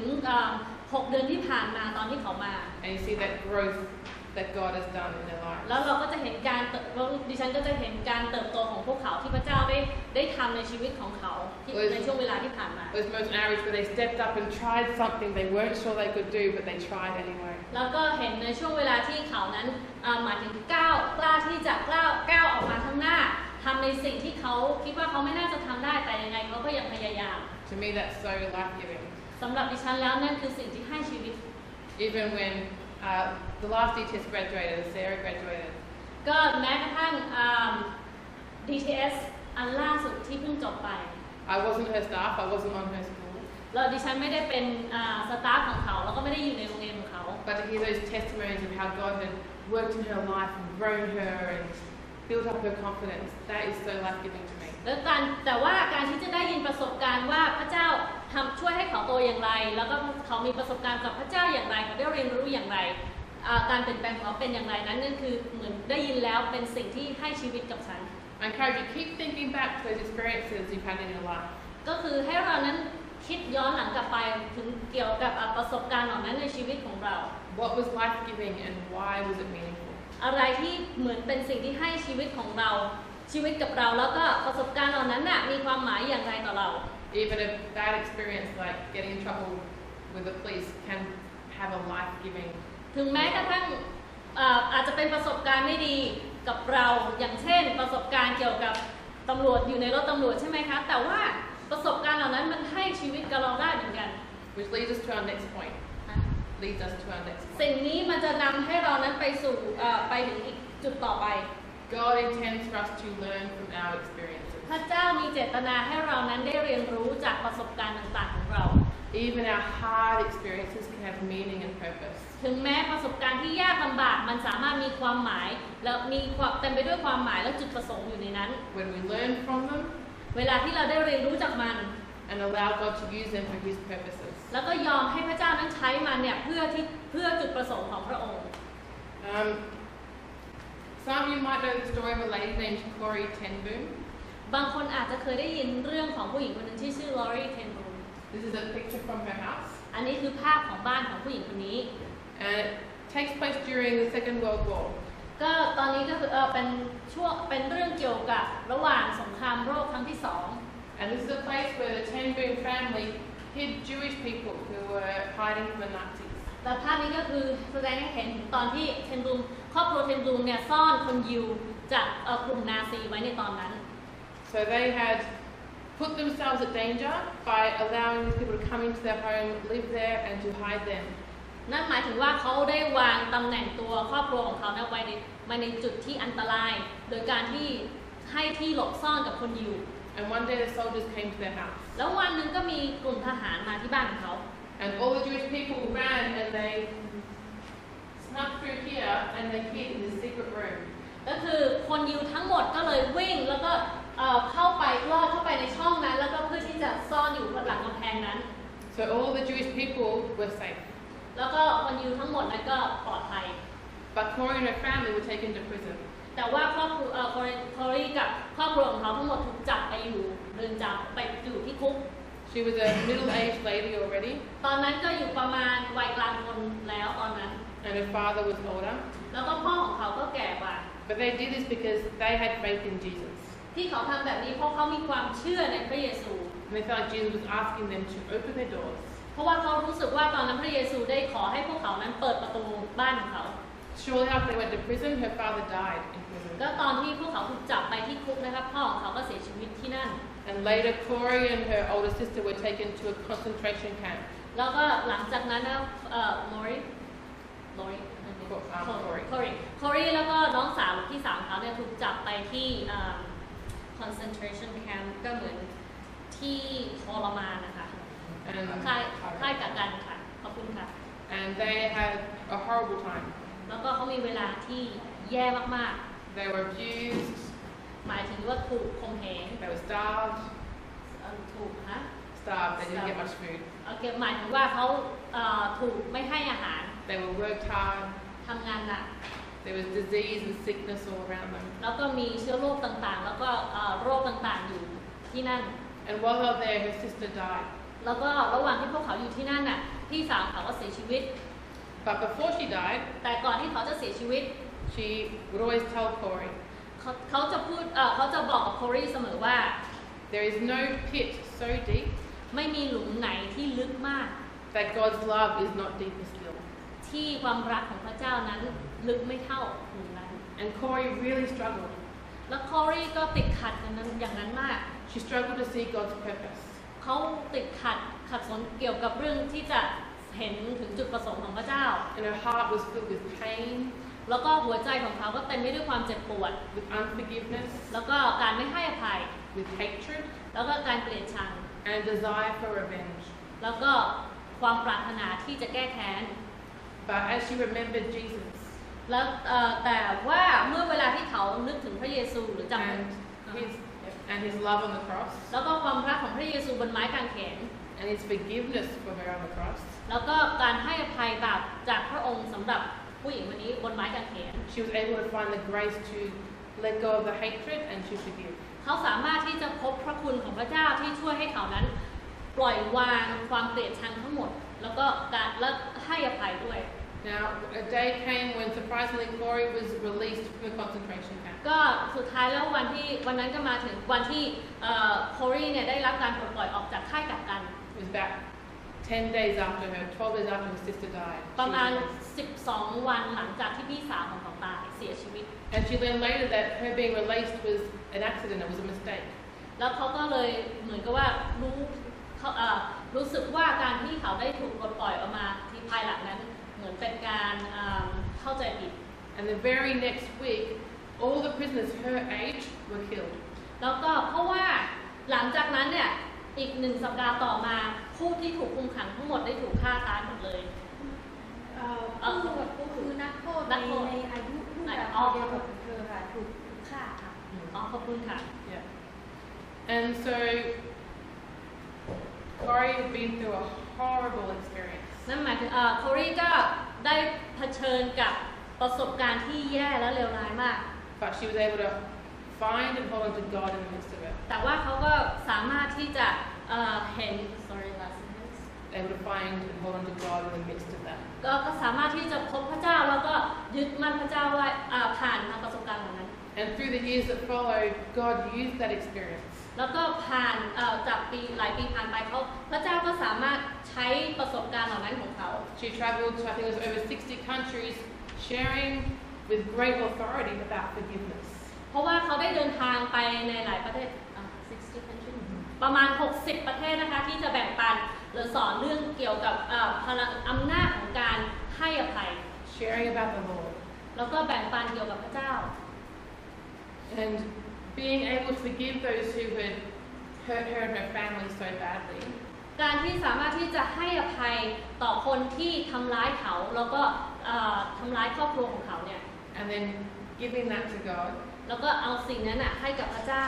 6 เดือนที่ผ่านมาตอนที่เขามา and you see that growth that God has done in their lives. แล้วเราก็จะเห็นการดิฉันก็จะเห็นการเติบโตของพวกเขาที่พระเจ้าได้ทำในชีวิตของเขาที่ในช่วงเวลาที่ผ่านมา Those moments in our age where they stepped up and tried something they weren't sure they could do, but they tried anyway. แล้วก็เห็นในช่วงเวลาที่เขานั้นหมายถึงกล้าที่จะก้าวออกมาข้างหน้าทำในสิ่งที่เขาคิดว่าเขาไม่น่าจะทำได้แต่ยังไงเขาก็ยังพยายาม To me, that's so life-giving. สำหรับดิฉันแล้วนั่นคือสิ่งที่ให้ชีวิต Even when the last DTS graduated, Sarah graduated, ก็แม้กระทั่งDTS อันล่าสุดที่เพิ่งจบไป I wasn't her staff, I wasn't on her school. แล้วดิฉันไม่ได้เป็นสตาฟของเขาแล้วก็ไม่ได้อยู่ในโรงเรียนของเขา But to hear those testimonies of how God had worked in her life and grown her and built up her confidence, that is so life-giving to me. แต่ว่าการที่จะได้ยินประสบการณ์ว่าพระเจ้าช่วยให้เขาโตอย่างไรแล้วก็เขามีประสบการณ์กับพระเจ้าอย่างไรเขาได้เรียนรู้อย่างไรการเปลี่ยนแปลงของเขาเป็นอย่างไรนั้นนั่นคือเหมือนได้ยินแล้วเป็นสิ่งที่ให้ชีวิตกับฉัน I encourage you, keep thinking back to those experiences you've had in your life. ก็คือให้เรานั้นคิดย้อนหลังกลับไปถึงเกี่ยวกับประสบการณ์เหล่านั้นในชีวิตของเรา What was life-giving and why was it meaningful? อะไรที่เหมือนเป็นสิ่งที่ให้ชีวิตของเราชีวิตกับเราแล้วก็ประสบการณ์เหล่านั้นน่ะมีความหมายอย่างไรต่อเรา Even a bad experience like getting in trouble with the police can have a life-giving. ถึงแม้กระทั่งอาจจะเป็นประสบการณ์ไม่ดีกับเราอย่างเช่นประสบการณ์เกี่ยวกับตำรวจอยู่ในรถตำรวจใช่ไหมคะแต่ว่าประสบการณ์เหล่านั้นมันให้ชีวิตกับเราได้เหมือนกัน Which leads us to our next point. Leads us to our next point. สิ่งนี้มันจะนำให้เรานั้นไปสู่ไปถึงอีกจุดต่อไป God intends for us to learn from our experiences. พระเจ้ามีเจตนาให้เรานั้นได้เรียนรู้จากประสบการณ์ต่างๆของเรา Even our hard experiences can have meaning and purpose. ถึงแม้ประสบการณ์ที่ยากลำบากมันสามารถมีความหมายและมีความเต็มไปด้วยความหมายและจุดประสงค์อยู่ในนั้น When we learn from them เวลาที่เราได้เรียนรู้จากมัน and allow God to use them for His purposes. แล้วก็ยอมให้พระเจ้านั้นใช้มันเนี่ยเพื่อจุดประสงค์ของพระองค์ Some of you might know the story of a lady named Corrie ten Boom. บางคนอาจจะเคยได้ยินเรื่องของผู้หญิงคนหนึ่งที่ชื่อลอรีเทนบูม This is a picture from her house. อันนี้คือภาพของบ้านของผู้หญิงคนนี้ And it takes place during the Second World War. ก็ตอนนี้ก็คือเป็นเรื่องเกี่ยวกับระหว่างสงครามโลกครั้งที่สอง And this is a place where the ten Boom family hid Jewish people who were hiding from the Nazis. แต่ภาพนี้ก็คือแสดงให้เห็นถึงตอนที่เทนบูมครอบครัวเทนบูมเนี่ยซ่อนคนยิวจากกลุ่มนาซีไว้ในตอนนั้น So they had put themselves at danger by allowing these people to come into their home, live there, and to hide them. นั่นหมายถึงว่าเขาได้วางตำแหน่งตัวครอบครัวของเขาไว้ในจุดที่อันตราย โดยการที่ให้ที่หลบซ่อนกับคนยิว And one day the soldiers came to their house. แล้ววันหนึ่งก็มีกลุ่มทหารมาที่บ้านของเขา And all the Jewish people ran and they snuck through here and they hid in this secret room. ก็คือคนยิวทั้งหมดก็เลยวิ่งแล้วก็เข้าไปลอดเข้าไปในช่องนั้นแล้วก็เพื่อที่จะซ่อนอยู่หลังกำแพงนั้น So all the Jewish people were safe. แล้วก็คนยิวทั้งหมดนั้นก็ปลอดภัย But Corrie and her family were taken to prison. แต่ว่าครอบครัวคอรีกับครอบครัวของเขาทั้งหมดถูกจับไปอยู่เรือนจำไปอยู่ที่คุก She was a middle-aged lady already. ตอนนั้นก็อยู่ประมาณวัยกลางคนแล้วตอนนั้น And her father was older. แล้วก็พ่อของเขาก็แก่กว่า But they did this because they had faith in Jesus. ที่เขาทำแบบนี้เพราะเขามีความเชื่อในพระเยซู And they felt like Jesus was asking them to open their doors. เพราะว่าเขารู้สึกว่าตอนนั้นพระเยซูได้ขอให้พวกเขานั้นเปิดประตูบ้านของเขา Shortly after they went to prison, her father died in prison. ก็ตอนที่พวกเขาถูกจับไปที่คุกนะครับพ่อของเขาก็เสียชีวิตที่นั่น And later, Corrie and her older sister were taken to a concentration camp. แล้วก็หลังจากนั้นนะลอรีแล้วก็น้องสาวพี่สาวเขาเนี่ยถูกจับไปที่ concentration camp ก็เหมือนที่ทรมานนะคะค่ายกักกันค่ะขอบคุณค่ะ And they had a horrible time. แล้วก็เขามีเวลาที่แย่มาก They were abused, ๆหมายถึงว่าถูกข่มเหง they were starved, ถูกนะ they didn't get much food. โอเคหมายถึงว่าเขาถูกไม่ให้อาหาร They were worked hard, ทำงานหนัก there was disease and sickness all around them. แล้วก็มีเชื้อโรคต่างๆ แล้วก็โรคต่างๆอยู่ที่นั่น And while they were there, her sister died. แล้วก็ระหว่างที่พวกเขาอยู่ที่นั่นน่ะพี่สาวเขาก็เสียชีวิต But before she died, แต่ก่อนที่เขาจะเสียชีวิต she would always tell Corrie, เขาจะบอกกับโครีเสมอว่า there is no pit so deep ไม่มีหลุมไหนที่ลึกมาก that God's love is not deeper still. ที่ความรักของพระเจ้านั้นลึกไม่เท่าหลุมนั้น And Corrie really struggled. แล้วโครีก็ติดขัดอย่างนั้นมาก She struggled to see God's purpose. เขาติดขัด ขัดสนเกี่ยวกับเรื่องที่จะเห็นถึงจุดประสงค์ของพระเจ้า And her heart was filled with pain, แล้วก็หัวใจของเขาก็เต็มไปด้วยความเจ็บปวด with unforgiveness, แล้วก็การไม่ให้อภัย with hatred, แล้วก็การเกลียดชัง and desire for revenge. แล้วก็ความปรารถนาที่จะแก้แค้น But as she remembered Jesus แล้วแต่ว่าเมื่อเวลาที่เขานึกถึงพระเยซูหรือจำ and his love on the cross, แล้วก็ความรักของพระเยซูบนไม้กางเขน and his forgiveness for her on the cross, แล้วก็การให้อภัยบาปจากพระองค์สำหรับผู้หญิงคนนี้บนไม้กางเขน she was able to find the grace to let go of the hatred and to forgive. เขาสามารถที่จะพบพระคุณของพระเจ้าที่ช่วยให้เขานั้นปล่อยวางความเกลียดชังทั้งหมด แล้วก็การและให้อภัยด้วย Now, a day came when surprisingly Corey was released from the concentration camp. ก็สุดท้ายแล้ววันนั้นก็มาถึงวันที่โครีเนี่ยได้รับการปลดปล่อยออกจากค่ายกักกัน It was about 10 days after her, 12 days after her sister died. ประมาณ 12 วันหลังจากที่พี่สาวของเขาตายเสียชีวิต And she learned later that her being released was an accident, it was a mistake. แล้วเขาก็เลยเหมือนกับว่ารู้สึกว่าการที่เขาได้ถูกปลดปล่อยออกมาที่ภายหลังนั้นเหมือนเป็นการเข้าใจผิด And the very next week, all the prisoners her age were killed. แล้วก็เพราะว่าหลังจากนั้นเนี่ยอีก1 สัปดาห์ต่อมาผู้ที่ถูกคุมขังทั้งหมดได้ถูกฆ่าตายหมดเลยผู้คือนักโทษในอายุรุ่นราวเดียวกับเธอค่ะถูกฆ่าค่ะ ขอบคุณค่ะ Yeah. And so Corey had been through a horrible experience. นั่นหมายถึงโครีก็ได้เผชิญกับประสบการณ์ที่แย่และเลวร้ายมาก But she was able to find and hold on to God in the midst of it. แต่ว่าเขาก็สามารถที่จะเห็น sorry last sentence Able to find and hold on to God in the midst of that. ก็สามารถที่จะพบพระเจ้าแล้วก็ยึดมั่นพระเจ้าไว้ผ่านทางประสบการณ์เหล่านั้น And through the years that followed, God used that experience แล้วก็ผ่านจากหลายปีผ่านไปพระเจ้าก็สามารถใช้ประสบการณ์เหล่านั้นของเขา She traveled to, I think it was over 60 countries, sharing with great authority about forgiveness. เพราะว่าเขาได้เดินทางไปในหลายประเทศ60 countries ประมาณ 60 ประเทศนะคะที่จะแบ่งปันหรือสอนเรื่องเกี่ยวกับพลังอำนาจของการให้อภัย Sharing about the Lord. แล้วก็แบ่งปันเกี่ยวกับพระเจ้า And being able to forgive those who had hurt her and her family so badly. การที่สามารถที่จะให้อภัยต่อคนที่ทำร้ายเขาแล้วก็ทำร้ายครอบครัวของเขาเนี่ย And then giving that to God. แล้วก็เอาสิ่งนั้นให้กับพระเจ้า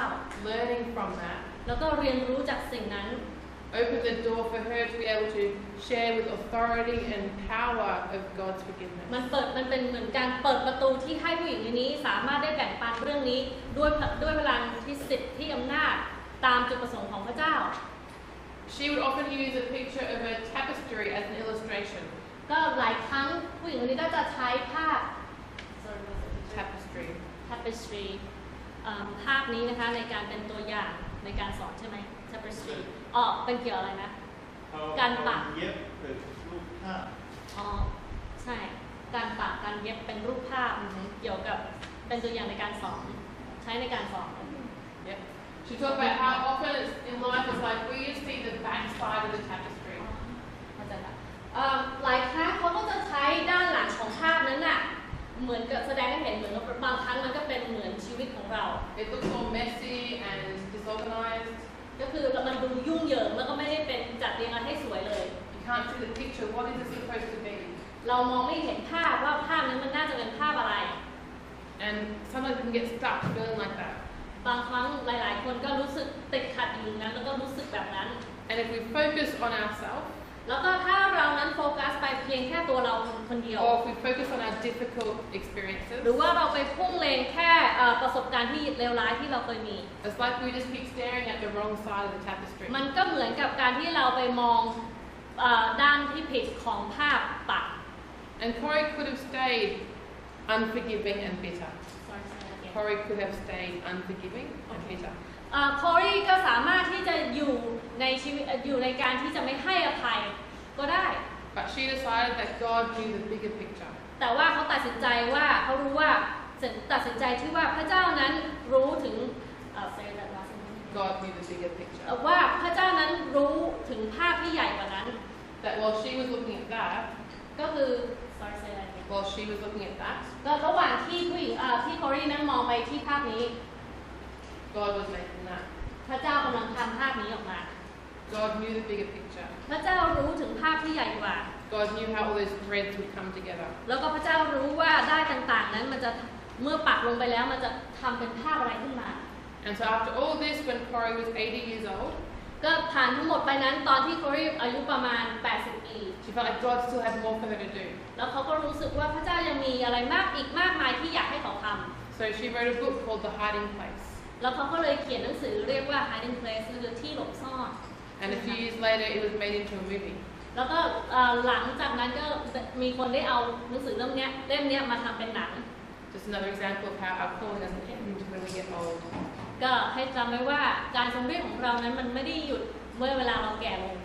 Learning from that. แล้วก็เรียนรู้จากสิ่งนั้น Opened the door for her to be able to share with authority and power of God's forgiveness. มันเป็นเหมือนการเปิดประตูที่ให้ผู้หญิงคนนี้สามารถได้แบ่งปันเรื่องนี้ด้วยพลังที่สิทธิ์ที่อำนาจตามจุดประสงค์ของพระเจ้า She would often use a picture of a tapestry as an illustration. ก็หลายครั้งผู้หญิงคนนี้ก็จะใช้ภาพ Tapestry. tapestry ภาพนี้นะคะในการเป็นตัวอย่างในการสอนใช่ไหม tapestry เป็นเกี่ยวอะไรนะการปักเย็บเป็นรูปภาพใช่การปักการเย็บเป็นรูปภาพเกี่ยวกับเป็นตัวอย่างในการสอนใช้ในการสอน Yeah. She talked about how often in life it's like we just see the back side of the tapestry. เข้าใจละหลายครั้งเขาก็จะใช้ด้านหลังของภาพนั้นน่ะเหมือนกับแสดงให้เห็นเหมือนกับบางครั้งมันก็เป็นเหมือนชีวิตของเรา It looks all messy and disorganized. ก็คือมันดูยุ่งเหยิงแล้วก็ไม่ได้เป็นจัดเรียงกันให้สวยเลย You can't see the picture. What is it supposed to be? เรามองไม่เห็นภาพว่าภาพนั้นมันน่าจะเป็นภาพอะไร And sometimes we can get stuck feeling like that. บางครั้งหลายๆคนก็รู้สึกติดขัดอยู่นั้นแล้วก็รู้สึกแบบนั้น And if we focus on ourselves, แล้วก็ถ้าเรานั้นโฟกัสไปเพียงแค่ตัวเราคนเดียว or if we focus on our difficult experiences, หรือว่าเราไปพุ่งเล็งแค่ประสบการณ์ที่เลวร้ายที่เราเคยมี it's like we just keep staring at the wrong side of the tapestry. มันก็เหมือนกับการที่เราไปมองด้านที่ผิดของภาพปัก And Corey could have stayed unforgiving and bitter. Corey could have stayed unforgiving and bitter. คอรีก็สามารถที่จะอยู่ในชีวิตอยู่ในการที่จะไม่ให้อภัยก็ได้ But she decided that God knew the bigger picture. แต่ว่าเขาตัดสินใจว่าพระเจ้านั้นรู้ถึง God knew the bigger picture. ว่าพระเจ้านั้นรู้ถึงภาพที่ใหญ่กว่านั้น That while she was looking at that, ก็คือ sorry say that again. while she was looking at that, ก็ระหว่างที่ผู้หญิงที่คอรีนั้นมองไปที่ภาพนี้ God was making that. พระเจ้ากำลังทำภาพนี้ออกมา God knew the bigger picture. พระเจ้ารู้ถึงภาพที่ใหญ่กว่า God knew how all those threads would come together. แล้วก็พระเจ้ารู้ว่าได้ายต่างๆนั้นมันจะเมื่อปักลงไปแล้วมันจะทำเป็นภาพอะไรขึ้นมา And so after all this, when Corey was 80 years old, ก็ผ่านทั้งหมดไปนั้นตอนที่คอรีอายุประมาณ 80 ปี she felt like God still had more for her to do. แล้วเขาก็รู้สึกว่าพระเจ้ายังมีอะไรอีกมากมายที่อยากให้เขาทำ So she wrote a book called The Hiding Place. แล้วเขาก็เลยเขียนหนังสือเรียกว่า Hiding Place คือที่หลบซ่อน And a few years later, it was made into a movie. แล้วก็หลังจากนั้นก็มีคนได้เอาหนังสือเล่มเนี้ยมาทำเป็นหนัง Just another example of how our calling doesn't end when we get old. ก็ให้จำไว้ว่าการทรงเรียกของเรานั้นมันไม่ได้หยุดเมื่อเวลาเราแก่ลง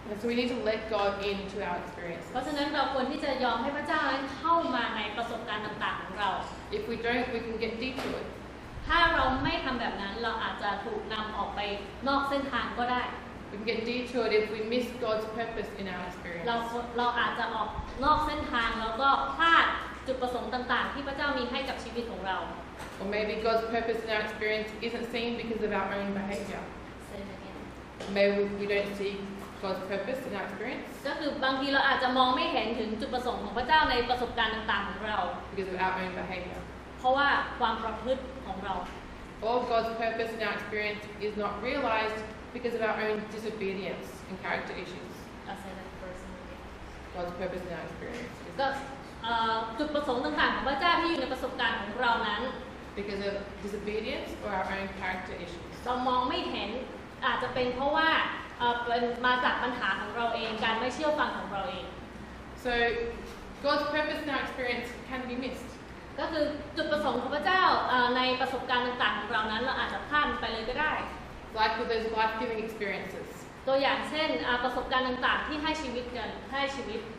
And so we need to let God into our experience. เพราะฉะนั้นเราควรที่จะยอมให้พระเจ้านั้นเข้ามาในประสบการณ์ต่างๆของเรา If we don't, we can get detoured. ถ้าเราไม่ทำแบบนั้นเราอาจจะถูกนำออกไปนอกเส้นทางก็ได้ We can get detoured if we miss God's purpose in our experience. เราอาจจะออกนอกเส้นทางแล้วก็พลาดจุดประสงค์ต่างๆที่พระเจ้ามีให้กับชีวิตของเรา Or maybe God's purpose in our experience isn't seen because of our own behavior. Maybe we don't see God's purpose in our experience ก็คือบางทีเราอาจจะมองไม่เห็นถึงจุดประสงค์ของพระเจ้าในประสบการณ์ต่างๆของเรา because of our own behavior. เพราะว่าความประพฤติของเรา Or God's purpose in our experience is not realized because of our own disobedience and character issues. God's purpose in our experience is ก็จุดประสงค์ต่างๆของพระเจ้าที่อยู่ในประสบการณ์ของเรานั้น because of disobedience or our own character issues. เรามองไม่เห็นอาจจะเป็นเพราะว่าเป็นมาจากปัญหาของเราเองการไม่เชื่อฟังของเราเอง So God's purpose in our experience can be missed. ก็คือจุดประสงค์ของพระเจ้าในประสบการณ์ต่างๆของเรานั้นเราอาจจะพลาดไปเลยก็ได้ Like with those life-giving experiences. ตัวอย่างเช่นประสบการณ์ต่างๆที่ให้ชีวิต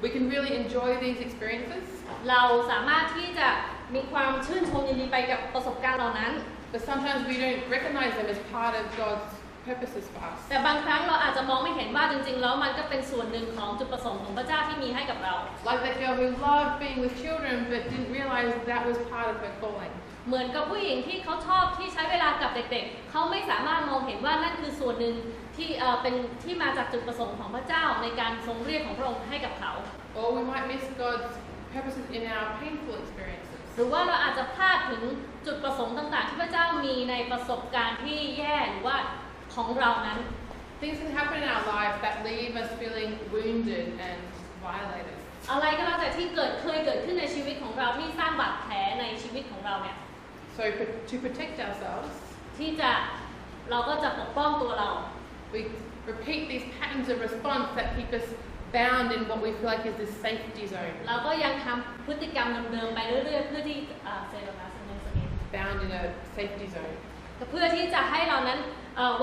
We can really enjoy these experiences. เราสามารถที่จะมีความชื่นชมยินดีไปกับประสบการณ์เหล่านั้น But sometimes we don't recognize them as part of God's purposes for us. แต่บางครั้งเราอาจจะมองไม่เห็นว่าจริงๆแล้วมันก็เป็นส่วนหนึ่งของจุดประสงค์ของพระเจ้าที่มีให้กับเรา Like that girl who loved being with children but didn't realize that was part of her calling. เหมือนกับผู้หญิงที่เขาชอบที่ใช้เวลากับเด็กๆเขาไม่สามารถมองเห็นว่านั่นคือส่วนหนึ่งที่เป็นที่มาจากจุดประสงค์ของพระเจ้าในการทรงเรียกของพระองค์ให้กับเขา Or we might miss God's purposes in our painful experiences. หรือว่าเราอาจจะพลาดถึงจุดประสงค์ต่างๆที่พระเจ้ามีในประสบการณ์ที่แย่หรือว่าของเรานั้น Things can happen in our life that leave us feeling wounded and violated. อะไรก็แล้วแต่ที่เคยเกิดขึ้นในชีวิตของเราที่สร้างบาดแผลในชีวิตของเราเนี่ย So to protect ourselves, ที่จะเราก็จะปกป้องตัวเรา we repeat these patterns of response that keep us bound in what we feel like is this safety zone. เราก็ยังทำพฤติกรรมเดิมๆไปเรื่อยๆเพื่อที่bound in a safety zone. เพื่อที่จะให้เรานั้น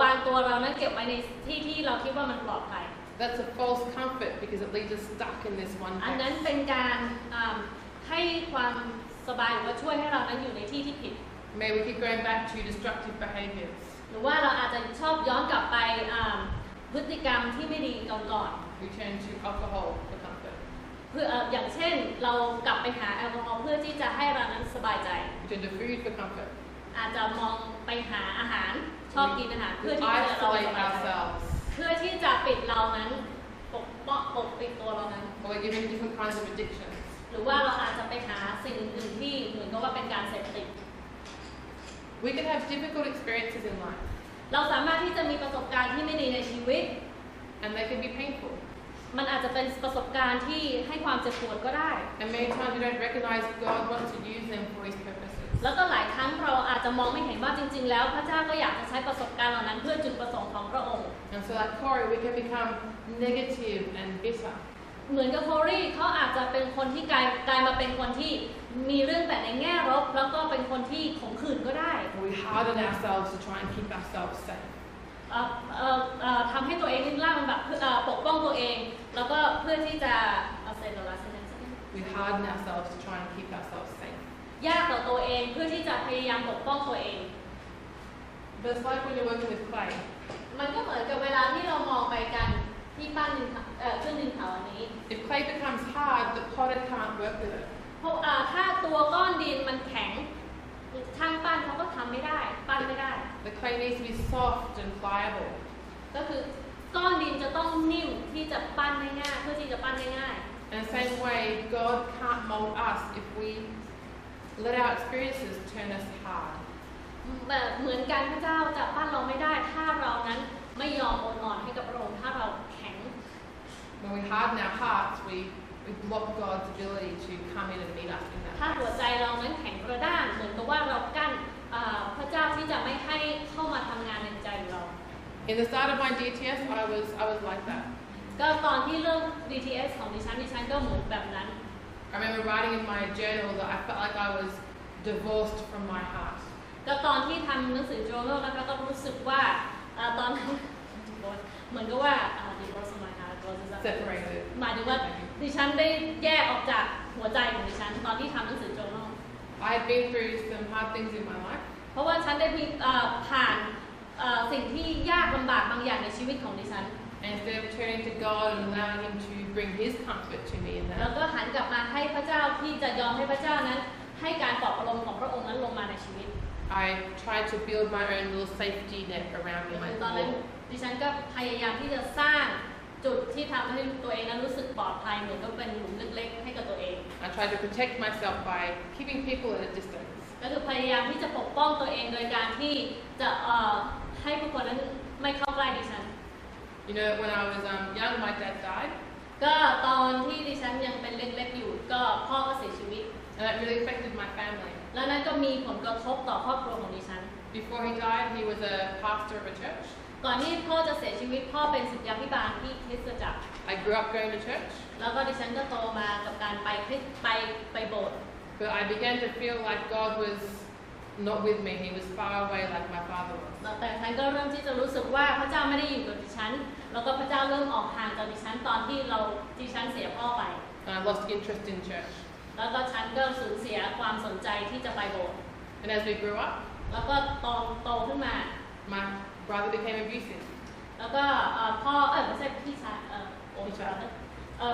วางตัวเรานั้นเก็บไว้ในที่เราคิดว่ามันปลอดภัย That's a false comfort because it leaves us stuck in this one อันนั้น place. เป็นการให้ความสบายหรือว่าช่วยให้เรานั้นอยู่ในที่ที่ผิด Maybe we keep going back to destructive behaviors. หรือว่าเราอาจจะชอบย้อนกลับไปพฤติกรรมที่ไม่ดีก่อน We turn to alcohol for comfort. เพื่ออย่างเช่นเรากลับไปหาแอลกอฮอล์เพื่อที่จะให้เรานั้นสบายใจ We turn to food for comfort. อาจจะมองไปหาอาหารชอบกินอาหาร We เพื่อที่จะเราสบาย isolate ใจ ourselves. เพื่อที่จะปิดเรานั้นปกปิดตัวเรานั้น Or we give in different kinds of addictions. หรือว่าเราอาจจะไปหาสิ่งอื่นๆที่เหมือนกับว่าเป็นการเสพติด We can have difficult experiences in life, เราสามารถที่จะมีประสบการณ์ที่ไม่ดีในชีวิต and they can be painful. มันอาจจะเป็นประสบการณ์ที่ให้ความเจ็บปวดก็ได้ And many times we don't recognize God wants to use them for His purposes. แล้วก็หลายครั้งเราอาจจะมองไม่เห็นว่าจริงๆแล้วพระเจ้าก็อยากจะใช้ประสบการณ์เหล่านั้นเพื่อจุดประสงค์ของพระองค์ And so like Corey, we can become negative and bitter. เหมือนกับโครีเขาอาจจะเป็นคนที่กลายมาเป็นคนที่มีเรื่องแต่ในแง่ลบแล้วก็เป็นคนที่ขมขื่นก็ได้ Or we harden ourselves to try and keep ourselves safe. ทำให้ตัวเองล่ามันแบบปกป้องตัวเอง แล้วก็เพื่อที่จะเซนโดลาเซน We harden ourselves to try and keep ourselves safe. ยากต่อตัวเองเพื่อที่จะพยายามปกป้องตัวเอง But it's like when you're working with clay. มันก็เหมือนกับเวลาที่เรามองไปกันที่ปั้นดินเครื่องดินเผาอันนี้ If clay becomes hard, the potter can't work with it. เพราะถ้าตัวก้อนดินมันแข็งช่างปั้นเขาก็ทำไม่ได้ปั้นไม่ได้ The clay needs to be soft and pliable. ก็คือก้อนดินจะต้องนิ่มที่จะปั้นได้ง่ายเพื่อที่จะปั้นได้ง่าย In the same way, God can't mold us if we let our experiences turn us hard. แบบเหมือนกันพระเจ้าจะปั้นเราไม่ได้ถ้าเรานั้นไม่ยอมโอนอ่อนให้กับพระองค์ถ้าเราแข็ง When we harden our hearts, we block God's ability to come in and meet us in ถ้า that หัว place. ใจเรานั้นแข็งกระด้างเหมือนกับว่าเรากั้นพระเจ้าที่จะไม่ให้เข้ามาทำงานในใจของเรา In the start of my DTS, I was like that. ก็ตอนที่เริ่ม DTS ของดิฉันก็เหมือนแบบนั้น I remember writing in my journal that I felt like I was divorced from my heart. ก็ตอนที่ทำหนังสือ journal นะคะก็รู้สึกว่าตอนนั้นเหมือนกับว่า divorce of my heart Separated. หมายถึงว่าดิฉันได้แยกออกจากหัวใจของดิฉันตอนที่ทำหนังสือ journal I had been through some hard things in my life. เพราะว่าฉันได้ผ่านสิ่งที่ยากลำบากบางอย่างในชีวิตของดิฉัน And instead of turning to God and allowing Him to bring His comfort to me in แล้ว that, ก็หันกลับมาให้พระเจ้าที่จะยอมให้พระเจ้านั้นให้การปลอบประโลมของพระองค์นั้นลงมาในชีวิต I tried to build my own little safety net around me. ตอนนั้นดิฉันก็พยายามที่จะสร้างจุดที่ทำให้ตัวเองนั้นรู้สึกปลอดภัยเหมือนกับเป็นหลุมเล็กๆให้กับตัวเอง I tried to protect myself by keeping people at a distance. ก็คือพยายามที่จะปกป้องตัวเองโดยการที่จะให้ผู้คนนั้นไม่เข้าใกล้ดิฉัน You know, when I was young, my dad died, ก็ตอนที่ดิฉันยังเป็นเล็กๆอยู่ก็พ่อก็เสียชีวิต and that really affected my family. แล้วนั้นก็มีผลกระทบต่อครอบครัวของดิฉัน Before he died, he was a pastor of a church. ก่อนที่พ่อจะเสียชีวิตพ่อเป็นศิษยาภิบาลที่คริสตจักร I grew up going to church, แล้วก็ดิฉันก็โตมากับการไปโบสถ์ but I began to feel like God was not with me. He was far away like my father was. แต่ฉันก็เริ่มที่จะรู้สึกว่าพระเจ้าไม่ได้อยู่กับดิฉัน แล้วก็พระเจ้าเริ่มออกห่างจากดิฉันตอนที่ดิฉันเสียพ่อไป And I lost interest in church. แล้วก็ฉันก็สูญเสียความสนใจที่จะไปโบสถ์ And as we grew up, แล้วก็โตขึ้นมา my brother became abusive. แล้วก็พ่อไม่ใช่พี่ชาย